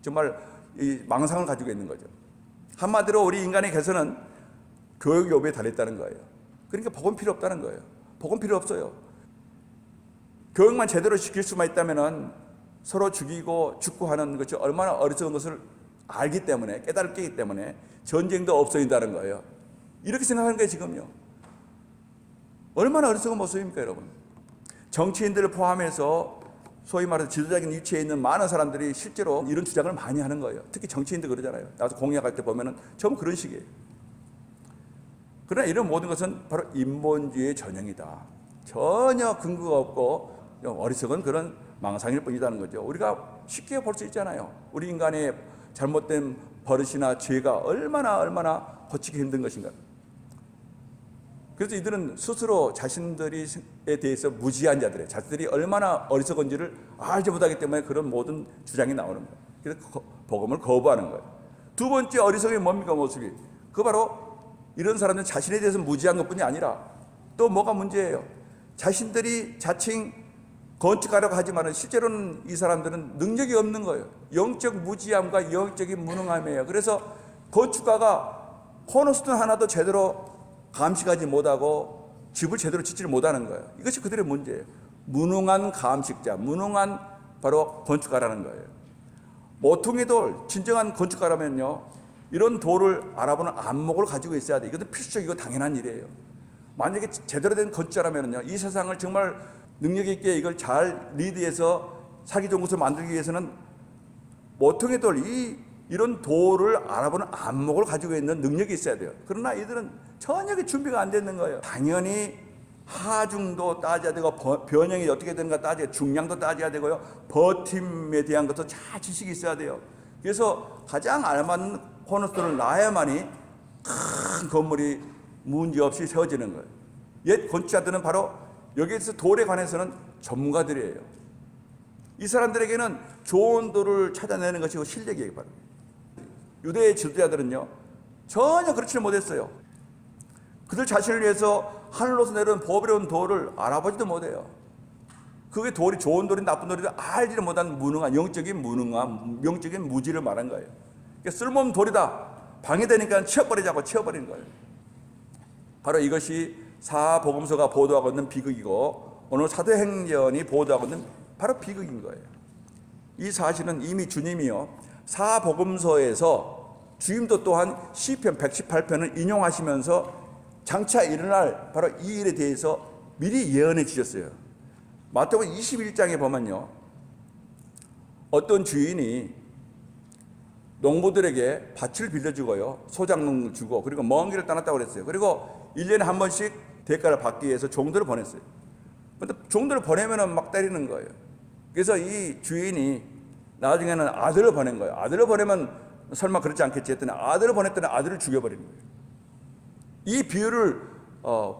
정말 이 망상을 가지고 있는 거죠. 한마디로 우리 인간의 개선은 교육 요구에 달했다는 거예요. 그러니까 복음 필요 없다는 거예요. 복음 필요 없어요. 교육만 제대로 시킬 수만 있다면은 서로 죽이고 죽고 하는 것이 얼마나 어리석은 것을 알기 때문에, 깨달기 때문에 전쟁도 없어진다는 거예요. 이렇게 생각하는 거예요, 지금요. 얼마나 어리석은 모습입니까, 여러분? 정치인들을 포함해서 소위 말해서 지도자적인 위치에 있는 많은 사람들이 실제로 이런 주장을 많이 하는 거예요. 특히 정치인들 그러잖아요. 나도 공약할 때 보면은 전부 그런 식이에요. 그러나 이런 모든 것은 바로 인본주의의 전형이다. 전혀 근거가 없고 어리석은 그런 망상일 뿐이라는 거죠. 우리가 쉽게 볼 수 있잖아요. 우리 인간의 잘못된 버릇이나 죄가 얼마나 고치기 힘든 것인가. 그래서 이들은 스스로 자신들에 대해서 무지한 자들이에요. 자신들이 얼마나 어리석은지를 알지 못하기 때문에 그런 모든 주장이 나오는 거예요. 그래서 복음을 거부하는 거예요. 두 번째 어리석음이 뭡니까? 모습이 그 바로 이런 사람들은 자신에 대해서 무지한 것뿐이 아니라 또 뭐가 문제예요? 자신들이 자칭 건축가라고 하지만 실제로는 이 사람들은 능력이 없는 거예요. 영적 무지함과 영적인 무능함이에요. 그래서 건축가가 코너스톤 하나도 제대로 감식하지 못하고 집을 제대로 짓지를 못하는 거예요. 이것이 그들의 문제예요. 무능한 감식자, 무능한 바로 건축가라는 거예요. 모퉁이 돌, 진정한 건축가라면요, 이런 돌을 알아보는 안목을 가지고 있어야 돼. 이것도 필수적이고 당연한 일이에요. 만약에 제대로 된 건축자라면요, 이 세상을 정말 능력 있게 이걸 잘 리드해서 살기 좋은 곳을 만들기 위해서는 모퉁이 돌, 이런 돌을 알아보는 안목을 가지고 있는 능력이 있어야 돼요. 그러나 이들은 전혀 준비가 안 되는 거예요. 당연히 하중도 따져야 되고 변형이 어떻게 되는가 따져야, 중량도 따져야 되고요. 버팀에 대한 것도 잘 지식이 있어야 돼요. 그래서 가장 알맞는 코너스톤을 놔야만이 큰 건물이 문제없이 세워지는 거예요. 옛 건축자들은 바로 여기에서 돌에 관해서는 전문가들이에요. 이 사람들에게는 좋은 돌을 찾아내는 것이 실력이에요. 바로 유대의 지도자들은요, 전혀 그렇지 못했어요. 그들 자신을 위해서 하늘로서 내려온 보배로운 돌을 알아보지도 못해요. 그게 돌이 좋은 돌이 나쁜 돌이 알지를 못한 무능한, 영적인 무능함, 영적인 무지를 말한 거예요. 그러니까 쓸모없는 돌이다, 방해되니까 치워버리는 거예요. 바로 이것이 사복음서가 보도하고 있는 비극이고 오늘 사도행전이 보도하고 있는 바로 비극인 거예요. 이 사실은 이미 주님이요, 사복음서에서 주님도 또한 시편 118편을 인용하시면서 장차 일어날 바로 이 일에 대해서 미리 예언해 주셨어요. 마태복음 21장에 보면요, 어떤 주인이 농부들에게 밭을 빌려주고요, 소작농을 주고, 그리고 먼 길을 떠났다고 그랬어요. 그리고 1년에 한 번씩 대가를 받기 위해서 종들을 보냈어요. 그런데 종들을 보내면 막 때리는 거예요. 그래서 이 주인이 나중에는 아들을 보낸 거예요. 아들을 보내면 설마 그렇지 않겠지 했더니 아들을 보냈더니 아들을 죽여버리는 거예요. 이 비유를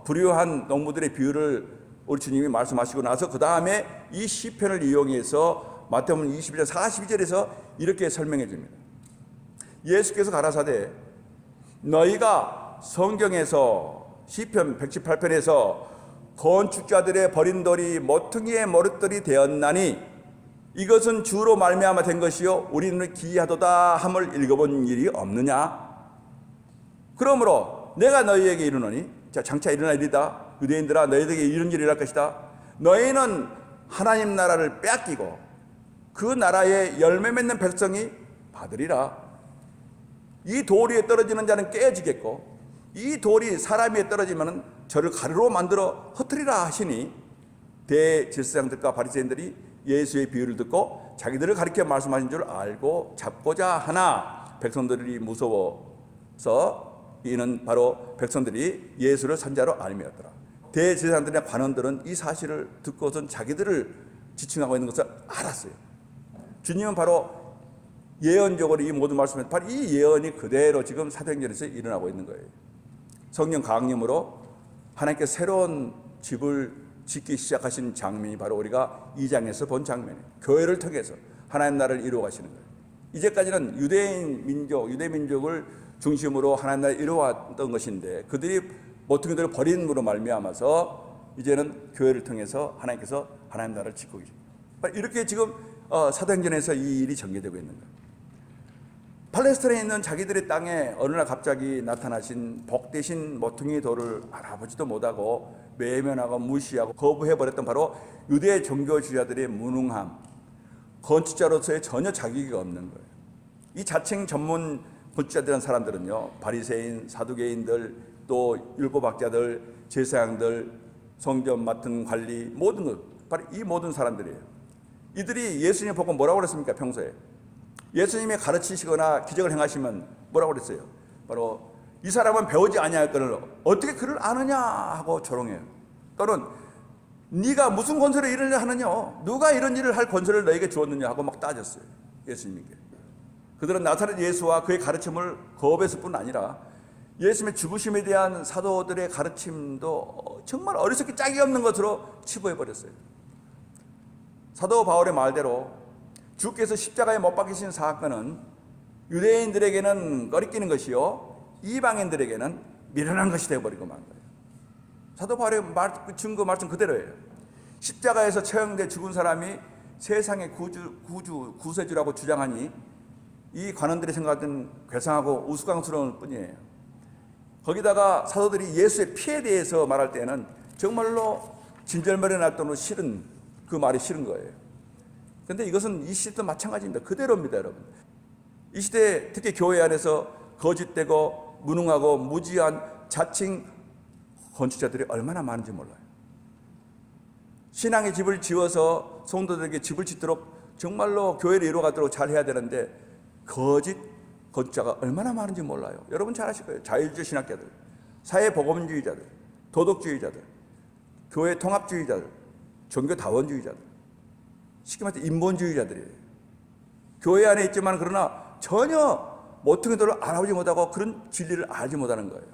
불효한 농부들의 비유를 우리 주님이 말씀하시고 나서 그 다음에 이 시편을 이용해서 마태복음 21장 42절에서 이렇게 설명해 줍니다. 예수께서 가라사대 너희가 성경에서 시편 118편에서 건축자들의 버린 돌이 모퉁이의 머릿돌이 되었나니 이것은 주로 말미암아 된 것이요 우리는 기이하도다 함을 읽어본 일이 없느냐. 그러므로 내가 너희에게 이르노니, 자, 장차 일어날 일이다. 유대인들아, 너희에게 이런 일이 일어날 것이다. 너희는 하나님 나라를 빼앗기고 그 나라의 열매 맺는 백성이 받으리라. 이 돌 위에 떨어지는 자는 깨어지겠고 이 돌이 사람 위에 떨어지면 저를 가루로 만들어 흩으리라 하시니, 대제사장들과 바리새인들이 예수의 비유를 듣고 자기들을 가리켜 말씀하신 줄 알고 잡고자 하나 백성들이 무서워서 이는 바로 백성들이 예수를 선자로 알미었더라. 대제사장들이나 관원들은 이 사실을 듣고선 자기들을 지칭하고 있는 것을 알았어요. 주님은 바로 예언적으로 이 모든 말씀을, 바로 이 예언이 그대로 지금 사도행전에서 일어나고 있는 거예요. 성령 강림으로 하나님께 새로운 집을 짓기 시작하신 장면이 바로 우리가 이 장에서 본 장면이에요. 교회를 통해서 하나님 나라를 이루어 가시는 거예요. 이제까지는 유대 민족을 중심으로 하나님 나라를 이루어왔던 것인데 그들이 모퉁이들을 버림으로 말미암아서 이제는 교회를 통해서 하나님께서 하나님 나라를 짓고 계십니다. 이렇게 지금 사도행전에서 이 일이 전개되고 있는 거예요. 팔레스타인에 있는 자기들의 땅에 어느 날 갑자기 나타나신 복되신 모퉁이 돌을 알아보지도 못하고 외면하고 무시하고 거부해버렸던 바로 유대 종교주의자들의 무능함, 건축자로서의 전혀 자격이 없는 거예요. 이 자칭 전문 건축자들이라는 사람들은요, 바리새인, 사두개인들, 또 율법학자들, 제사장들, 성전 맡은 관리, 모든 것, 바로 이 모든 사람들이에요. 이들이 예수님 보고 뭐라고 그랬습니까? 평소에 예수님이 가르치시거나 기적을 행하시면 뭐라고 그랬어요? 바로 이 사람은 배우지 아니하였거늘 어떻게 그를 아느냐 하고 조롱해요. 또는 네가 무슨 권세로 이런 일을 하느냐, 누가 이런 일을 할 권세를 너에게 주었느냐 하고 막 따졌어요. 예수님께. 그들은 나사렛 예수와 그의 가르침을 거부했을 뿐 아니라 예수님의 죽으심에 대한 사도들의 가르침도 정말 어리석기 짝이 없는 것으로 치부해버렸어요. 사도 바울의 말대로 주께서 십자가에 못 박히신 사건은 유대인들에게는 꺼리끼는 것이요 이방인들에게는 미련한 것이 되어버리고 만 거예요. 사도 바울의 증거 말씀 그대로예요. 십자가에서 처형돼 죽은 사람이 세상의 구세주라고 주장하니 이 관원들이 생각하던 괴상하고 우스꽝스러운 뿐이에요. 거기다가 사도들이 예수의 피에 대해서 말할 때는 정말로 진절머리 날 정도로 싫은 그 말이 싫은 거예요. 그런데 이것은 이 시대도 마찬가지입니다. 그대로입니다, 여러분. 이 시대 특히 교회 안에서 거짓되고 무능하고 무지한 자칭 건축자들이 얼마나 많은지 몰라요. 신앙의 집을 지어서 성도들에게 집을 짓도록 정말로 교회를 이루어가도록 잘 해야 되는데 거짓 건축자가 얼마나 많은지 몰라요. 여러분 잘 아실 거예요. 자유주의 신학자들, 사회복음주의자들, 도덕주의자들, 교회 통합주의자들, 종교다원주의자들, 쉽게 말해서 인본주의자들이에요. 교회 안에 있지만 그러나 전혀 모퉁이들을 알아보지 못하고 그런 진리를 알지 못하는 거예요.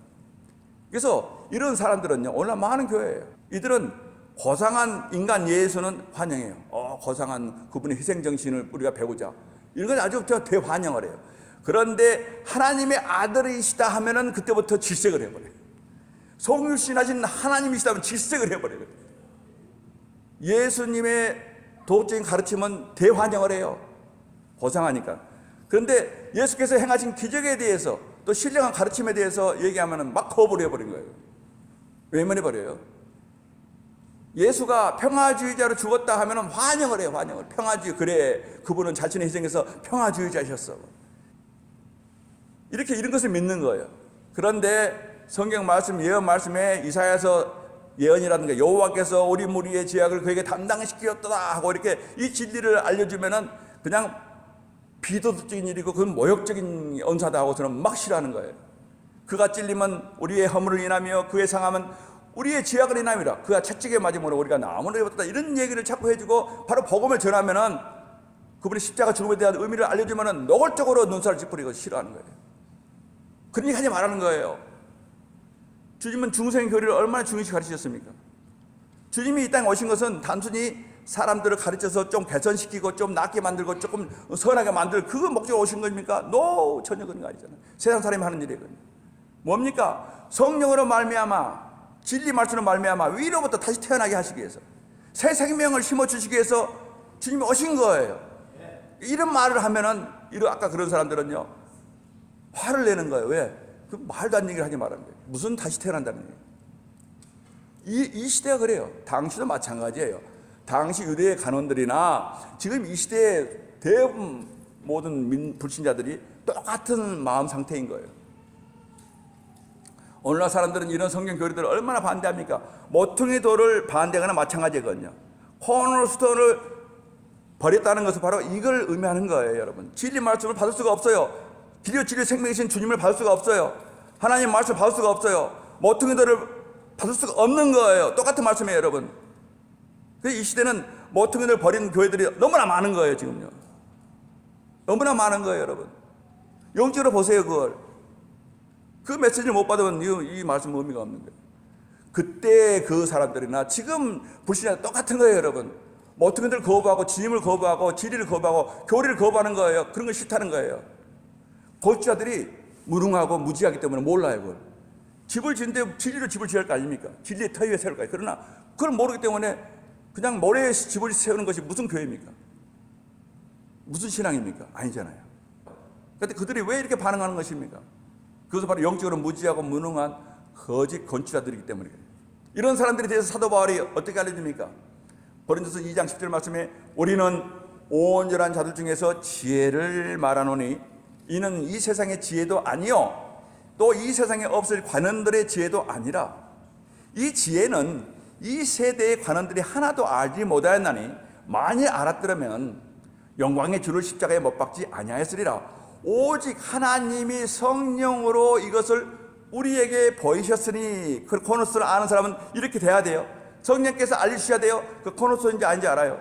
그래서 이런 사람들은요, 오늘날 많은 교회예요. 이들은 고상한 인간 예수는 환영해요. 고상한 그분의 희생정신을 우리가 배우자. 이런 건 아주 대환영을 해요. 그런데 하나님의 아들이시다 하면은 그때부터 질색을 해버려요. 성육신하신 하나님이시다면 질색을 해버려요. 예수님의 도덕적인 가르침은 대환영을 해요. 고상하니까. 그런데 예수께서 행하신 기적에 대해서 또 신령한 가르침에 대해서 얘기하면은 막 거부를 해버린 거예요. 외면해버려요. 예수가 평화주의자로 죽었다 하면은 환영을 해요. 환영을. 평화주의. 그래, 그분은 자신의 희생에서 평화주의자셨어. 이렇게 이런 것을 믿는 거예요. 그런데 성경 말씀, 예언 말씀에 이사야서 예언이라는 게 여호와께서 우리 무리의 죄악을 그에게 담당시켰다 하고 이렇게 이 진리를 알려주면은 그냥 비도덕적인 일이고 그건 모욕적인 언사다 하고서는 막 싫어하는 거예요. 그가 찔리면 우리의 허물을 인하며 그의 상함은 우리의 죄악을 인함이라. 그가 채찍에 맞음으로 우리가 나무를 입었다. 이런 얘기를 자꾸 해주고 바로 복음을 전하면은 그분이 십자가 죽음에 대한 의미를 알려주면은 노골적으로 눈살을 찌푸리고 싫어하는 거예요. 그런 얘기 하지 말라는 거예요. 주님은 중생 교리를 얼마나 중요시 가르치셨습니까? 주님이 이 땅에 오신 것은 단순히 사람들을 가르쳐서 좀 개선시키고 좀 낫게 만들고 조금 선하게 만들 그 목적으로 오신 겁니까? 전혀 그런 거 아니잖아요. 세상 사람이 하는 일이거든요. 뭡니까? 성령으로 말미암아 진리 말씀으로 말미암아 위로부터 다시 태어나게 하시기 위해서 새 생명을 심어주시기 위해서 주님이 오신 거예요. 이런 말을 하면은 아까 그런 사람들은요 화를 내는 거예요. 왜? 그 말도 안 되는 얘기를 하지 말라는 거예요. 무슨 다시 태어난다는 얘기예요. 이 시대가 그래요. 당시도 마찬가지예요. 당시 유대의 간원들이나 지금 이 시대의 대부분 모든 불신자들이 똑같은 마음 상태인 거예요. 오늘날 사람들은 이런 성경 교리들을 얼마나 반대합니까? 모퉁이 돌을 반대하거나 마찬가지거든요. 코너스톤을 버렸다는 것은 바로 이걸 의미하는 거예요, 여러분. 진리 말씀을 받을 수가 없어요. 길이요 진리 생명이신 주님을 받을 수가 없어요. 하나님 말씀을 받을 수가 없어요. 모퉁이 돌을 받을 수가 없는 거예요. 똑같은 말씀이에요, 여러분. 이 시대는 모퉁이 돌을 버린 교회들이 너무나 많은 거예요, 지금요. 너무나 많은 거예요, 여러분. 영적으로 보세요, 그걸. 그 메시지를 못 받으면 이 말씀 의미가 없는 거예요. 그때 그 사람들이나 지금 불신자 똑같은 거예요, 여러분. 모퉁이들을 거부하고 주님을 거부하고 진리를 거부하고 교리를 거부하는 거예요. 그런 거 싫다는 거예요. 거주자들이 무능하고 무지하기 때문에 몰라요, 그걸. 집을 짓는데 진리로 집을 지을 거 아닙니까? 진리의 터 위에 세울 거예요. 그러나 그걸 모르기 때문에 그냥 모래에 집을 세우는 것이 무슨 교회입니까? 무슨 신앙입니까? 아니잖아요. 그런데 그들이 왜 이렇게 반응하는 것입니까? 그것은 바로 영적으로 무지하고 무능한 거짓 건축자들이기 때문이에요. 이런 사람들에 대해서 사도 바울이 어떻게 알려줍니까? 고린도서 2장 10절 말씀에 우리는 온전한 자들 중에서 지혜를 말하노니 이는 이 세상의 지혜도 아니요 또 이 세상에 없을 관원들의 지혜도 아니라 이 지혜는 이 세대의 관원들이 하나도 알지 못하였나니 만일 알았더라면 영광의 주를 십자가에 못 박지 아니하였으리라. 오직 하나님이 성령으로 이것을 우리에게 보이셨으니 그 코너스를 아는 사람은 이렇게 돼야 돼요. 성령께서 알려주셔야 돼요. 그 코너스인지 아닌지 알아요.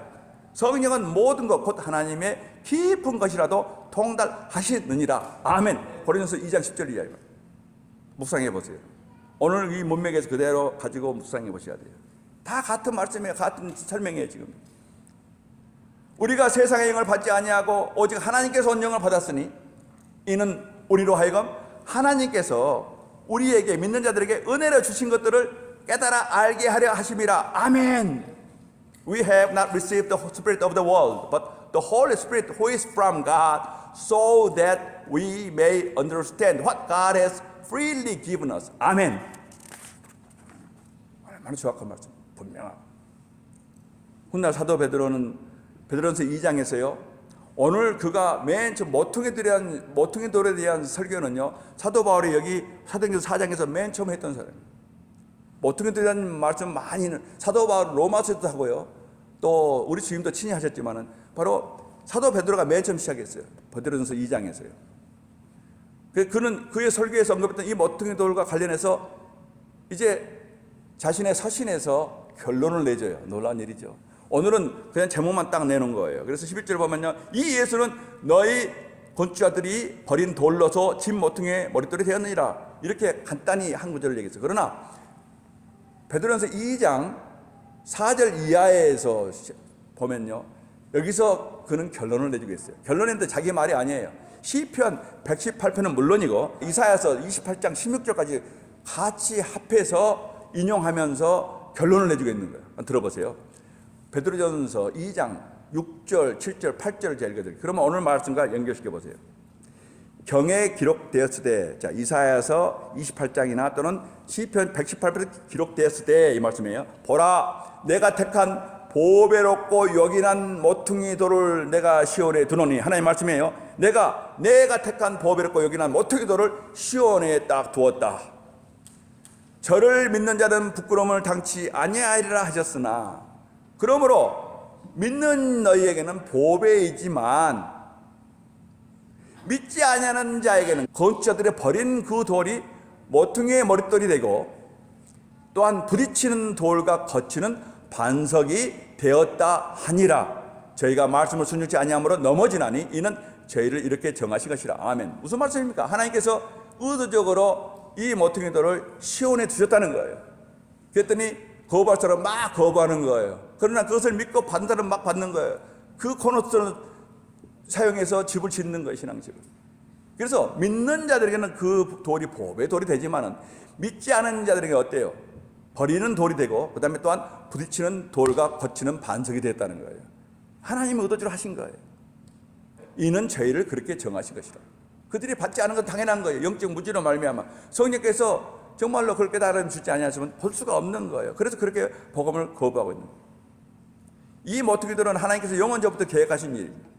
성령은 모든 것 곧 하나님의 깊은 것이라도 통달하시느니라. 아멘. 고린도서 2장 10절 이하입니다. 묵상해 보세요. 오늘 이 문맥에서 그대로 가지고 묵상해 보셔야 돼요. 다 같은 말씀이에요. 같은 설명이에요. 지금 우리가 세상의 영을 받지 아니하고 오직 하나님께서 온 영을 받았으니 이는 우리로 하여금 하나님께서 우리에게 믿는 자들에게 은혜로 주신 것들을 깨달아 알게 하려 하심이라. 아멘. We have not received the spirit of the world, but the Holy Spirit who is from God, so that we may understand what God has freely given us. 아멘. 얼마나 정확한 말씀, 분명하고. 훗날 사도 베드로전서 2장에서요, 오늘 그가 맨 처음 모퉁이 돌에 대한 설교는요, 사도 바울이 여기 사도행전 4장에서 맨 처음 했던 사람입니다. 모퉁이에 대한 말씀 많이는 사도 바울 로마서에도 하고요, 또 우리 주님도 친히 하셨지만은 바로 사도 베드로가 맨 처음 시작했어요. 베드로전서 2장에서요. 그는 그의 설교에서 언급했던 이 모퉁이 돌과 관련해서 이제 자신의 서신에서 결론을 내줘요. 놀라운 일이죠. 오늘은 그냥 제목만 딱 내놓은 거예요. 그래서 11절 보면요, 이 예수는 너희 건축자들이 버린 돌로서 집 모퉁이의 머릿돌이 되었느니라. 이렇게 간단히 한 구절을 얘기했어요. 그러나 베드로전서 2장 4절 이하에서 보면요, 여기서 그는 결론을 내주고 있어요. 결론인데 자기 말이 아니에요. 시편 118편은 물론이고 이사야서 28장 16절까지 같이 합해서 인용하면서 결론을 내주고 있는 거예요. 들어보세요. 베드로전서 2장 6절, 7절, 8절을 제가 읽어드릴게요. 그러면 오늘 말씀과 연결시켜 보세요. 경에 기록되었을 때, 자, 이사야서 28장이나 또는 시편 118편에 기록되었을 때 이 말씀이에요. 보라, 내가 택한 보배롭고 요긴한 모퉁이 돌을 내가 시온에 두노니. 하나님 말씀이에요. 내가 택한 보배롭고 요긴한 모퉁이 돌을 시온에 딱 두었다. 저를 믿는 자는 부끄러움을 당치 아니하리라 하셨으나, 그러므로 믿는 너희에게는 보배이지만 믿지 아니하는 자에게는 건축자들이 버린 그 돌이 모퉁이의 머릿돌이 되고 또한 부딪히는 돌과 거치는 반석이 되었다 하니라. 저희가 말씀을 순종치 아니함으로 넘어지나니 이는 저희를 이렇게 정하신 것이라. 아멘. 무슨 말씀입니까? 하나님께서 의도적으로 이 모퉁이 돌을 시온에 두셨다는 거예요. 그랬더니 거부할 사람 막 거부하는 거예요. 그러나 그것을 믿고 받는 사람 막 받는 거예요. 그 코너스톤을 사용해서 집을 짓는 거예요, 신앙집을. 그래서 믿는 자들에게는 그 돌이 보배의 돌이 되지만은 믿지 않은 자들에게 어때요? 버리는 돌이 되고 그 다음에 또한 부딪히는 돌과 거치는 반석이 됐다는 거예요. 하나님이 의도적으로 하신 거예요. 이는 저희를 그렇게 정하신 것이다. 그들이 받지 않은 건 당연한 거예요. 영적 무지로 말미암아 성령께서 정말로 그렇게 깨달음 주지 아니하시면 볼 수가 없는 거예요. 그래서 그렇게 복음을 거부하고 있는 거예요. 이 모퉁이 돌은 하나님께서 영원전부터 계획하신 일입니다.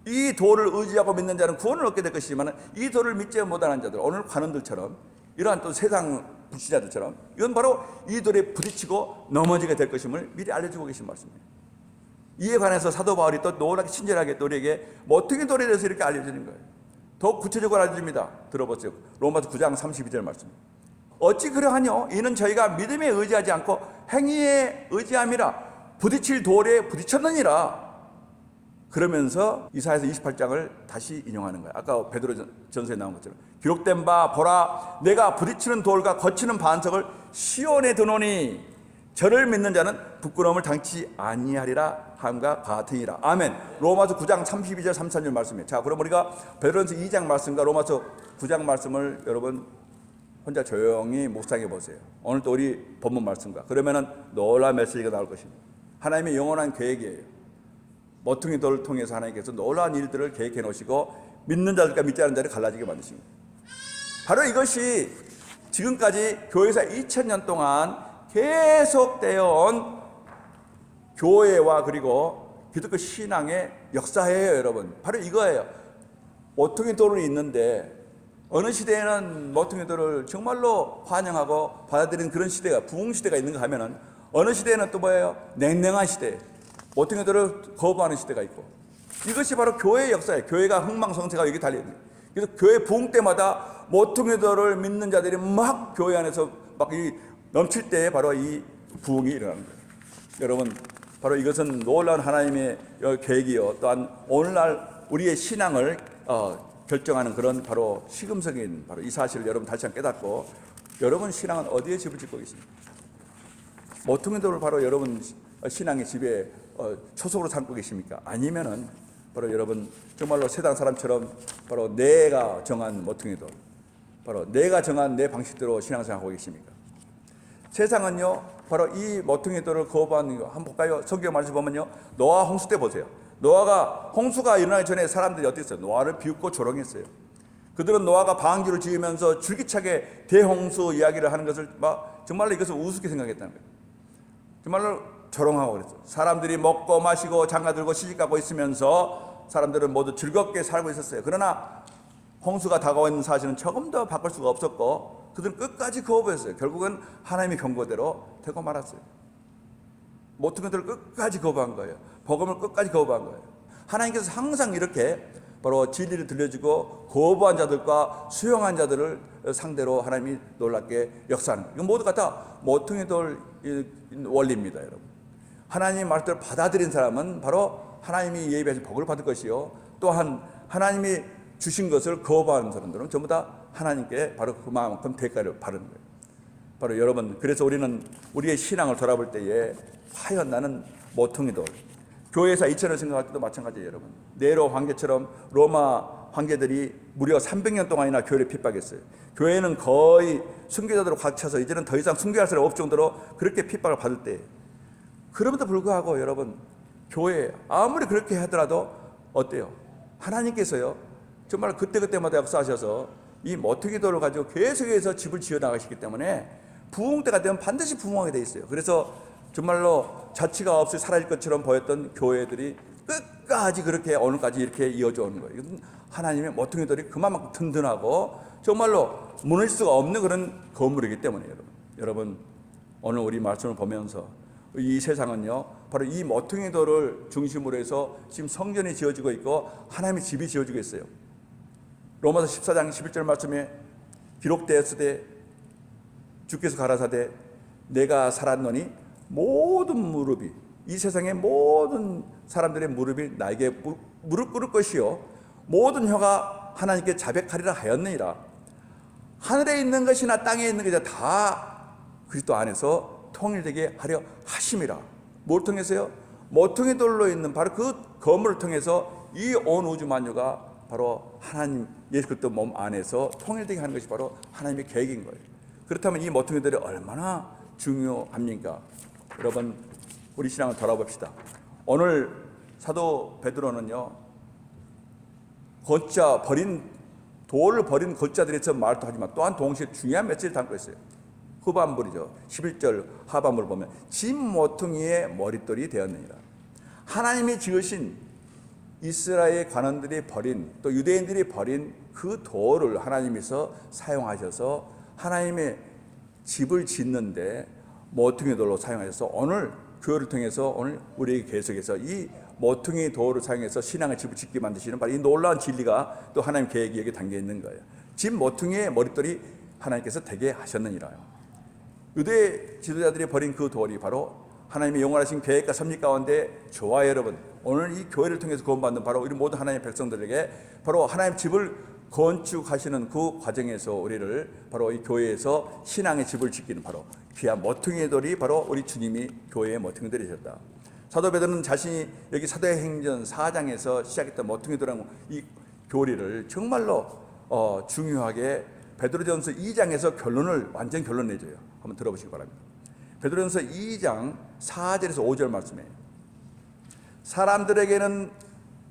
이 돌을 의지하고 믿는 자는 구원을 얻게 될 것이지만 이 돌을 믿지 못하는 자들, 오늘 관원들처럼 이러한 또 세상 불신자들처럼 이건 바로 이 돌에 부딪히고 넘어지게 될 것임을 미리 알려주고 계신 말씀이에요. 이에 관해서 사도 바울이 또 노랗게 친절하게 또 우리에게 모퉁이 돌에 대해서 이렇게 알려주는 거예요. 더 구체적으로 알려줍니다. 들어보세요. 로마서 9장 32절 말씀. 어찌 그러하뇨? 이는 저희가 믿음에 의지하지 않고 행위에 의지함이라. 부딪힐 돌에 부딪혔느니라. 그러면서 이사야서 28장을 다시 인용하는 거예요. 아까 베드로전서에 나온 것처럼 기록된 바 보라, 내가 부딪히는 돌과 거치는 반석을 시온에 두노니 저를 믿는 자는 부끄러움을 당치 아니하리라 함과 같으니라. 아멘. 로마서 9장 32절 33절 말씀이에요. 자, 그럼 우리가 베드로전서 2장 말씀과 로마서 9장 말씀을 여러분 혼자 조용히 묵상해 보세요. 오늘 또 우리 본문 말씀과 그러면은 놀라운 메시지가 나올 것입니다. 하나님의 영원한 계획이에요. 모퉁이 돌을 통해서 하나님께서 놀라운 일들을 계획해 놓으시고 믿는 자들과 믿지 않는 자를 갈라지게 만드십니다. 바로 이것이 지금까지 교회에서 2000년 동안 계속되어 온 교회와 그리고 기독교 신앙의 역사예요, 여러분. 바로 이거예요. 모퉁이 돌은 있는데 어느 시대에는 모퉁이 돌을 정말로 환영하고 받아들이는 그런 시대가, 부흥 시대가 있는가 하면은 어느 시대에는 또 뭐예요? 냉랭한 시대, 모퉁이 돌을 거부하는 시대가 있고, 이것이 바로 교회의 역사예요. 교회가 흥망성쇠가 여기 달려있는. 그래서 교회 부흥 때마다 모퉁이 돌을 믿는 자들이 막 교회 안에서 막 넘칠 때에 바로 이 부흥이 일어나는 거예요. 여러분, 바로 이것은 놀라운 하나님의 계획이요, 또한 오늘날 우리의 신앙을 결정하는 그런 바로 시금석인 바로 이 사실을 여러분 다시 한번 깨닫고, 여러분 신앙은 어디에 집을 짓고 계십니까? 모퉁이 돌을 바로 여러분 신앙의 집에 초석으로 삼고 계십니까? 아니면은 바로 여러분 정말로 세상 사람처럼 바로 내가 정한 모퉁이 돌, 바로 내가 정한 내 방식대로 신앙생활하고 계십니까? 세상은요, 바로 이 모퉁이 돌을 거부하는 거 한번 볼까요? 성경 말씀 보면요, 노아 홍수 때 보세요. 노아가 홍수가 일어나기 전에 사람들이 어땠어요? 노아를 비웃고 조롱했어요. 그들은 노아가 방주를 지으면서 줄기차게 대홍수 이야기를 하는 것을 막 정말로 이것을 우습게 생각했다는 거예요. 정말로 조롱하고 그랬어요. 사람들이 먹고 마시고 장가 들고 시집가고 있으면서 사람들은 모두 즐겁게 살고 있었어요. 그러나 홍수가 다가오는 사실은 조금 더 바꿀 수가 없었고, 그들은 끝까지 거부했어요. 결국은 하나님의 경고대로 되고 말았어요. 모퉁이들을 끝까지 거부한 거예요. 복음을 끝까지 거부한 거예요. 하나님께서 항상 이렇게 바로 진리를 들려주고 거부한 자들과 수용한 자들을 상대로 하나님이 놀랍게 역사하는 거예요. 이건 모두가 다 모퉁이돌 원리입니다, 여러분. 하나님의 말씀을 받아들인 사람은 바로 하나님이 예비하신 복을 받을 것이요, 또한 하나님이 주신 것을 거부하는 사람들은 전부 다 하나님께 바로 그만큼 대가를 바르는 거예요. 바로 여러분, 그래서 우리는 우리의 신앙을 돌아볼 때에 과연 나는 모퉁이돌, 교회에서 2000을 생각할 때도 마찬가지예요, 여러분. 네로 황제처럼 로마 황제들이 무려 300년 동안이나 교회를 핍박했어요. 교회는 거의 순교자들로 꽉 차서 이제는 더 이상 순교할 사람이 없을 정도로 그렇게 핍박을 받을 때, 그럼에도 불구하고 여러분, 교회 아무리 그렇게 하더라도 어때요? 하나님께서요, 정말 그때그때마다 역사하셔서 이 모퉁이돌을 가지고 계속해서 집을 지어 나가시기 때문에 부흥 때가 되면 반드시 부흥하게 돼 있어요. 그래서 정말로 자취가 없이 사라질 것처럼 보였던 교회들이 끝까지 그렇게 오늘까지 이렇게 이어져 오는 거예요. 이건 하나님의 모퉁이돌이 그만큼 든든하고 정말로 무너질 수가 없는 그런 건물이기 때문에 여러분 오늘 우리 말씀을 보면서 이 세상은요, 바로 이 모퉁이돌을 중심으로 해서 지금 성전이 지어지고 있고 하나님의 집이 지어지고 있어요. 로마서 14장 11절 말씀에 기록되었으되 주께서 가라사대 내가 살았노니 모든 무릎이, 이 세상의 모든 사람들의 무릎이 나에게 무릎 꿇을 것이요 모든 혀가 하나님께 자백하리라 하였느니라. 하늘에 있는 것이나 땅에 있는 것이 다 그리스도 안에서 통일되게 하려 하심이라. 뭘 통해서요? 모퉁이돌로 있는 바로 그 건물을 통해서 이 온 우주 만유가 바로 하나님 예수 그리스도 몸 안에서 통일되게 하는 것이 바로 하나님의 계획인 거예요. 그렇다면 이 모퉁이들이 얼마나 중요합니까? 여러분, 우리 신앙을 돌아봅시다. 오늘 사도 베드로는요, 걷자 버린 돌을 버린 걷자들에서 말도 하지만 또한 동시에 중요한 메시지를 담고 있어요. 후반부이죠. 11절 하반부를 보면 집 모퉁이의 머릿돌이 되었느니라. 하나님이 지으신 이스라엘 관원들이 버린, 또 유대인들이 버린 그 돌을 하나님께서 사용하셔서 하나님의 집을 짓는데 모퉁이 돌로 사용하셔서 오늘 교회를 통해서 오늘 우리에게 계속해서 이 모퉁이 돌을 사용해서 신앙의 집을 짓게 만드시는 바로 이 놀라운 진리가 또 하나님 계획이 여기 담겨 있는 거예요. 집 모퉁이의 머릿돌이 하나님께서 되게 하셨느니라요. 유대 지도자들이 버린 그 돌이 바로 하나님의 영원하신 계획과 섭리 가운데 저와 여러분, 오늘 이 교회를 통해서 구원받는 바로 우리 모든 하나님의 백성들에게 바로 하나님 집을 건축하시는 그 과정에서 우리를 바로 이 교회에서 신앙의 집을 짓기는 바로 귀한 모퉁이의 돌이 바로 우리 주님이 교회의 모퉁이 돌이셨다. 사도 베드로는 자신이 여기 사도행전 4장에서 시작했던 모퉁이 돌이라는 이 교리를 정말로 중요하게 베드로전서 2장에서 완전 결론 내줘요. 한번 들어보시기 바랍니다. 베드로전서 2장 4절에서 5절 말씀에 사람들에게는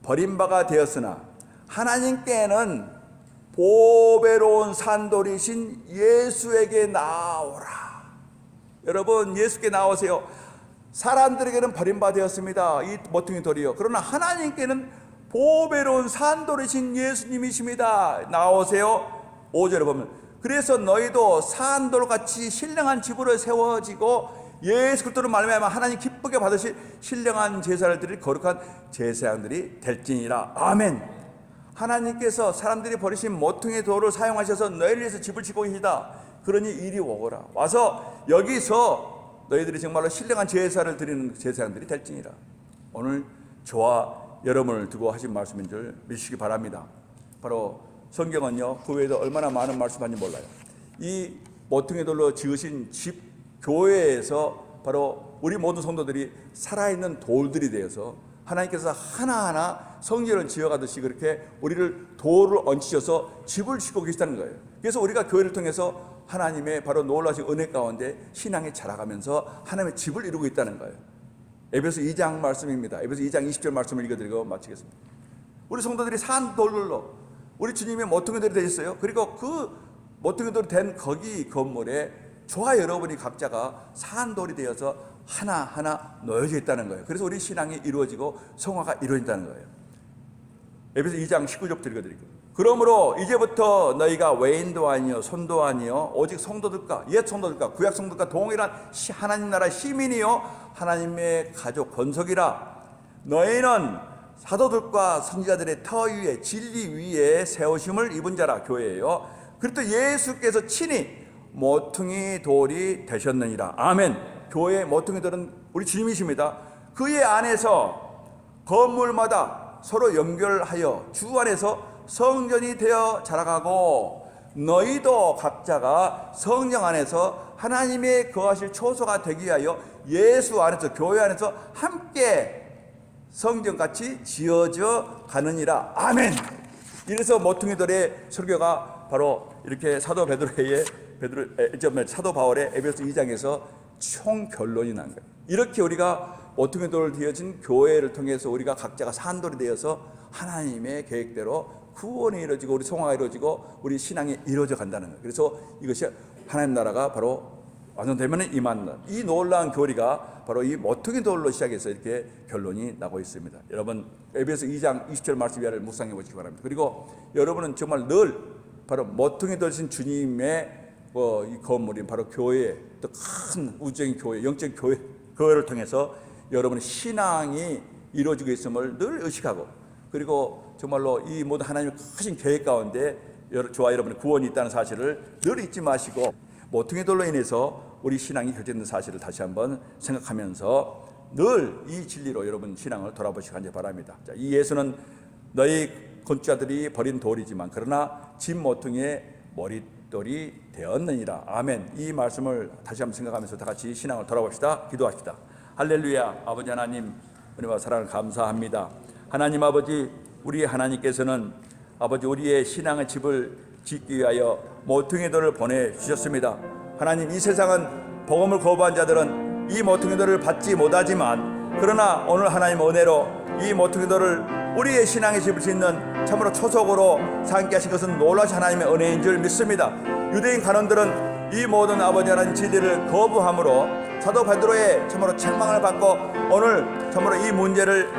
버림바가 되었으나 하나님께는 보배로운 산돌이신 예수에게 나오라. 여러분, 예수께 나오세요. 사람들에게는 버림바 되었습니다, 이 모퉁이 돌이요. 그러나 하나님께는 보배로운 산돌이신 예수님이십니다. 나오세요. 5절에 보면 그래서 너희도 산돌같이 신령한 집으로 세워지고 예수 그리스도로 말미암아 하나님 기쁘게 받으실 신령한 제사를 드릴 거룩한 제사장들이 될지니라. 아멘. 하나님께서 사람들이 버리신 모퉁이 돌을 사용하셔서 너희를 위해서 집을 짓고 계시다. 그러니 이리 오거라. 와서 여기서 너희들이 정말로 신령한 제사를 드리는 제사장들이 될지니라. 오늘 저와 여러분을 두고 하신 말씀인 줄 믿으시기 바랍니다. 바로 성경은요, 그 외에도 얼마나 많은 말씀하는지 몰라요. 이 모퉁이 돌로 지으신 집, 교회에서 바로 우리 모든 성도들이 살아있는 돌들이 되어서 하나님께서 하나하나 성전을 지어가듯이 그렇게 우리를 돌을 얹히셔서 집을 짓고 계시다는 거예요. 그래서 우리가 교회를 통해서 하나님의 바로 놀라신 은혜 가운데 신앙이 자라가면서 하나님의 집을 이루고 있다는 거예요. 에베소 2장 말씀입니다. 에베소 2장 20절 말씀을 읽어드리고 마치겠습니다. 우리 성도들이 산 돌들로 우리 주님의 모퉁이돌이 되셨어요. 그리고 그 모퉁이돌이 된 거기 건물에 저와 여러분이 각자가 산 돌이 되어서 하나하나 놓여져 있다는 거예요. 그래서 우리 신앙이 이루어지고 성화가 이루어진다는 거예요. 에베소 2장 19절부터 읽어드릴게요. 그러므로 이제부터 너희가 외인도 아니요 손도 아니요 오직 성도들과 옛 성도들과 구약 성도들과 동일한 하나님 나라 시민이요 하나님의 가족 권속이라. 너희는 사도들과 선지자들의 터 위에 진리 위에 세우심을 입은 자라. 교회예요. 그리고 예수께서 친히 모퉁이 돌이 되셨느니라. 아멘. 교회의 모퉁이 돌은 우리 주님이십니다. 그의 안에서 건물마다 서로 연결하여 주 안에서 성전이 되어 자라가고 너희도 각자가 성령 안에서 하나님의 거하실 초소가 되기 위하여 예수 안에서 교회 안에서 함께 성전같이 지어져 가느니라. 아멘. 이래서 모퉁이돌의 설교가 바로 이렇게 사도 베드로의 사도 바울의 에베소 2장에서 총 결론이 난 거예요. 이렇게 우리가 모퉁이돌을 되어진 교회를 통해서 우리가 각자가 산돌이 되어서 하나님의 계획대로 구원이 이루어지고 우리 성화가 이루어지고 우리 신앙이 이루어져 간다는 거예요. 그래서 이것이 하나님 나라가 바로 완성되면 임한다. 이 놀라운 교리가 바로 이 모퉁이 돌로 시작해서 이렇게 결론이 나고 있습니다. 여러분 에베소 2장 20절 말씀 이하를 묵상해 보시기 바랍니다. 그리고 여러분은 정말 늘 바로 모퉁이 돌신 주님의 이 건물인 바로 교회, 또 큰 우주적인 교회, 영적인 교회를 통해서 여러분의 신앙이 이루어지고 있음을 늘 의식하고, 그리고 정말로 이 모든 하나님의 크신 계획 가운데 저와 여러분의 구원이 있다는 사실을 늘 잊지 마시고 모퉁이 돌로 인해서 우리 신앙이 켜졌는 사실을 다시 한번 생각하면서 늘 이 진리로 여러분 신앙을 돌아보시기 간절히 바랍니다. 자, 이 예수는 너희 건축자들이 버린 돌이지만 그러나 집 모퉁이의 머릿돌이 되었느니라. 아멘. 이 말씀을 다시 한번 생각하면서 다 같이 신앙을 돌아봅시다. 기도합시다. 할렐루야. 아버지 하나님 은혜와 사랑을 감사합니다. 하나님 아버지, 우리 하나님께서는 아버지 우리의 신앙의 집을 짓기 위하여 모퉁이 돌을 보내주셨습니다. 하나님, 이 세상은 복음을 거부한 자들은 이 모퉁이 돌을 받지 못하지만 그러나 오늘 하나님 은혜로 이 모퉁이 돌을 우리의 신앙의 집을 짓는 참으로 초석으로 삼게 하신 것은 놀라신 하나님의 은혜인 줄 믿습니다. 유대인 간원들은 이 모든 아버지 하나님 진리를 거부함으로 사도 베드로의 참으로 책망을 받고 오늘 참으로 이 문제를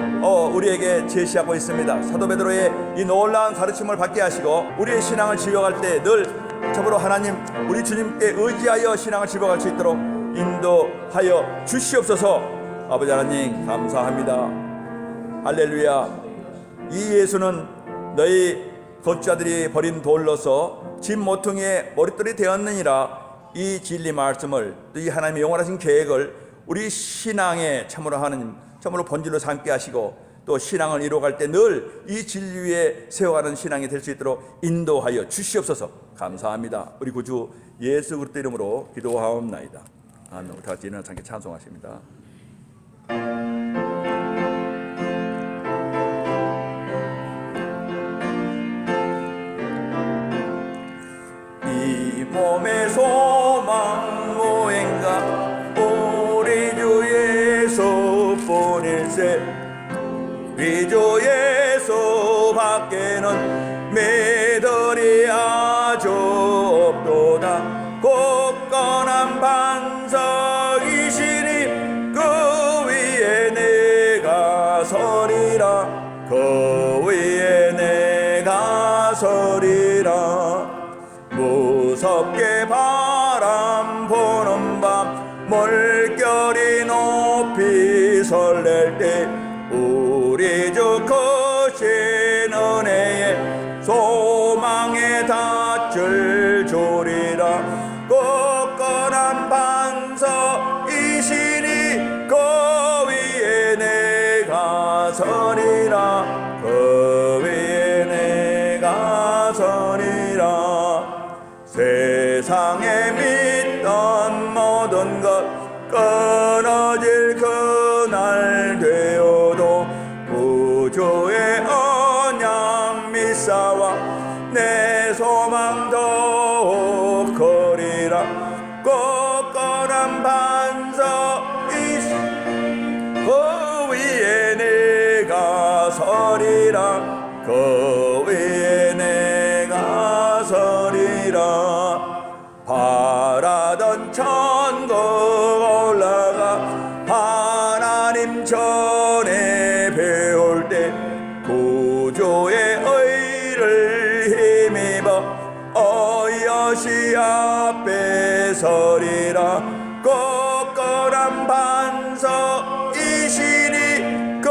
우리에게 제시하고 있습니다. 사도 베드로의 이 놀라운 가르침을 받게 하시고 우리의 신앙을 지어갈 때 늘 참으로 하나님 우리 주님께 의지하여 신앙을 지어갈 수 있도록 인도하여 주시옵소서. 아버지 하나님 감사합니다. 할렐루야. 이 예수는 너희 거주자들이 버린 돌로서 집 모퉁이의 머릿돌이 되었느니라. 이 진리 말씀을 또 이 하나님의 영원하신 계획을 우리 신앙에 참으로 하나님 참으로 본질로 삼게 하시고 또 신앙을 이루어갈 때 늘 이 진리 위에 세워가는 신앙이 될 수 있도록 인도하여 주시옵소서. 감사합니다. 우리 구주 예수 그리스도 이름으로 기도하옵나이다. 아멘. 우리 다 같이 일어나서 함께 찬송하십니다. 이 몸의 소망 무엇인가 우리 주 예수뿐일세. 우리 주 예수 밖에는 믿으리 아주 없도다. 굳건한 반석이시니 그 위에 내가 서리라. 그 위에 내가 서리라. 무섭게 바람 부는 밤 물결이 높이 설렐 때 우리 주 크신 은혜에 소망에 닿을 줄이라. 굳건한 반석이시니 서리라 그 위에 내가 서리라 세상에 믿던 모든 것 끊어질 그날 되어도 구주의 언약 믿사와 내 소망 더욱 커리라 꺾어난 반석이시 그 위에 내가 서리라 그 위에 내가 서리라 바라던 천국 올라가 하나님 전에 배울 때 구주의 의를 힘입어 어여시 앞에 서리라 꺾어난 반석이시니 그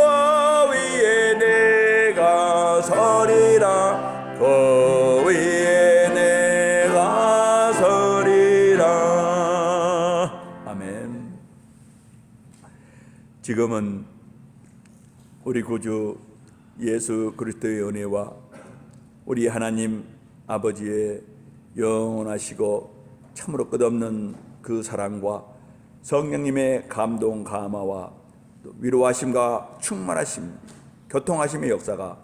위에 내가 서리라 그 위에 내가 서리라. 아멘. 지금은 우리 구주 예수 그리스도의 은혜와 우리 하나님 아버지의 영원하시고 참으로 끝없는 그 사랑과 성령님의 감동 감화와 위로하심과 충만하심 교통하심의 역사가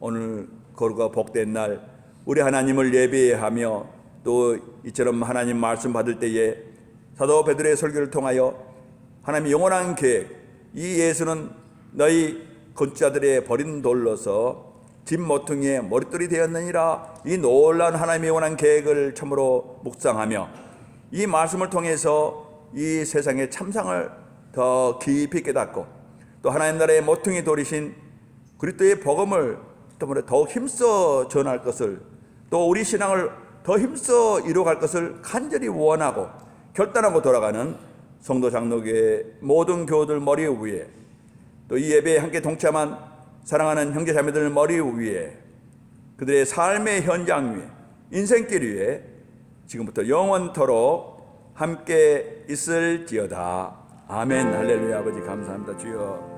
오늘 거룩하고 복된 날 우리 하나님을 예배하며 또 이처럼 하나님 말씀 받을 때에 사도 베드로의 설교를 통하여 하나님의 영원한 계획 이 예수는 너희 건자들의 버린 돌로서 집 모퉁이의 머릿돌이 되었느니라 이 놀라운 하나님의 영원한 계획을 참으로 묵상하며 이 말씀을 통해서 이 세상의 참상을 더 깊이 깨닫고 또 하나님 나라의 모퉁이 돌이신 그리스도의 복음을 더욱 힘써 전할 것을 또 우리 신앙을 더 힘써 이루어갈 것을 간절히 원하고 결단하고 돌아가는 성도 장로교의 모든 교우들 머리 위에 또 이 예배에 함께 동참한 사랑하는 형제 자매들 머리 위에 그들의 삶의 현장 위에 인생길 위에 지금부터 영원토록 함께 있을지어다. 아멘. 할렐루야. 아버지 감사합니다. 주여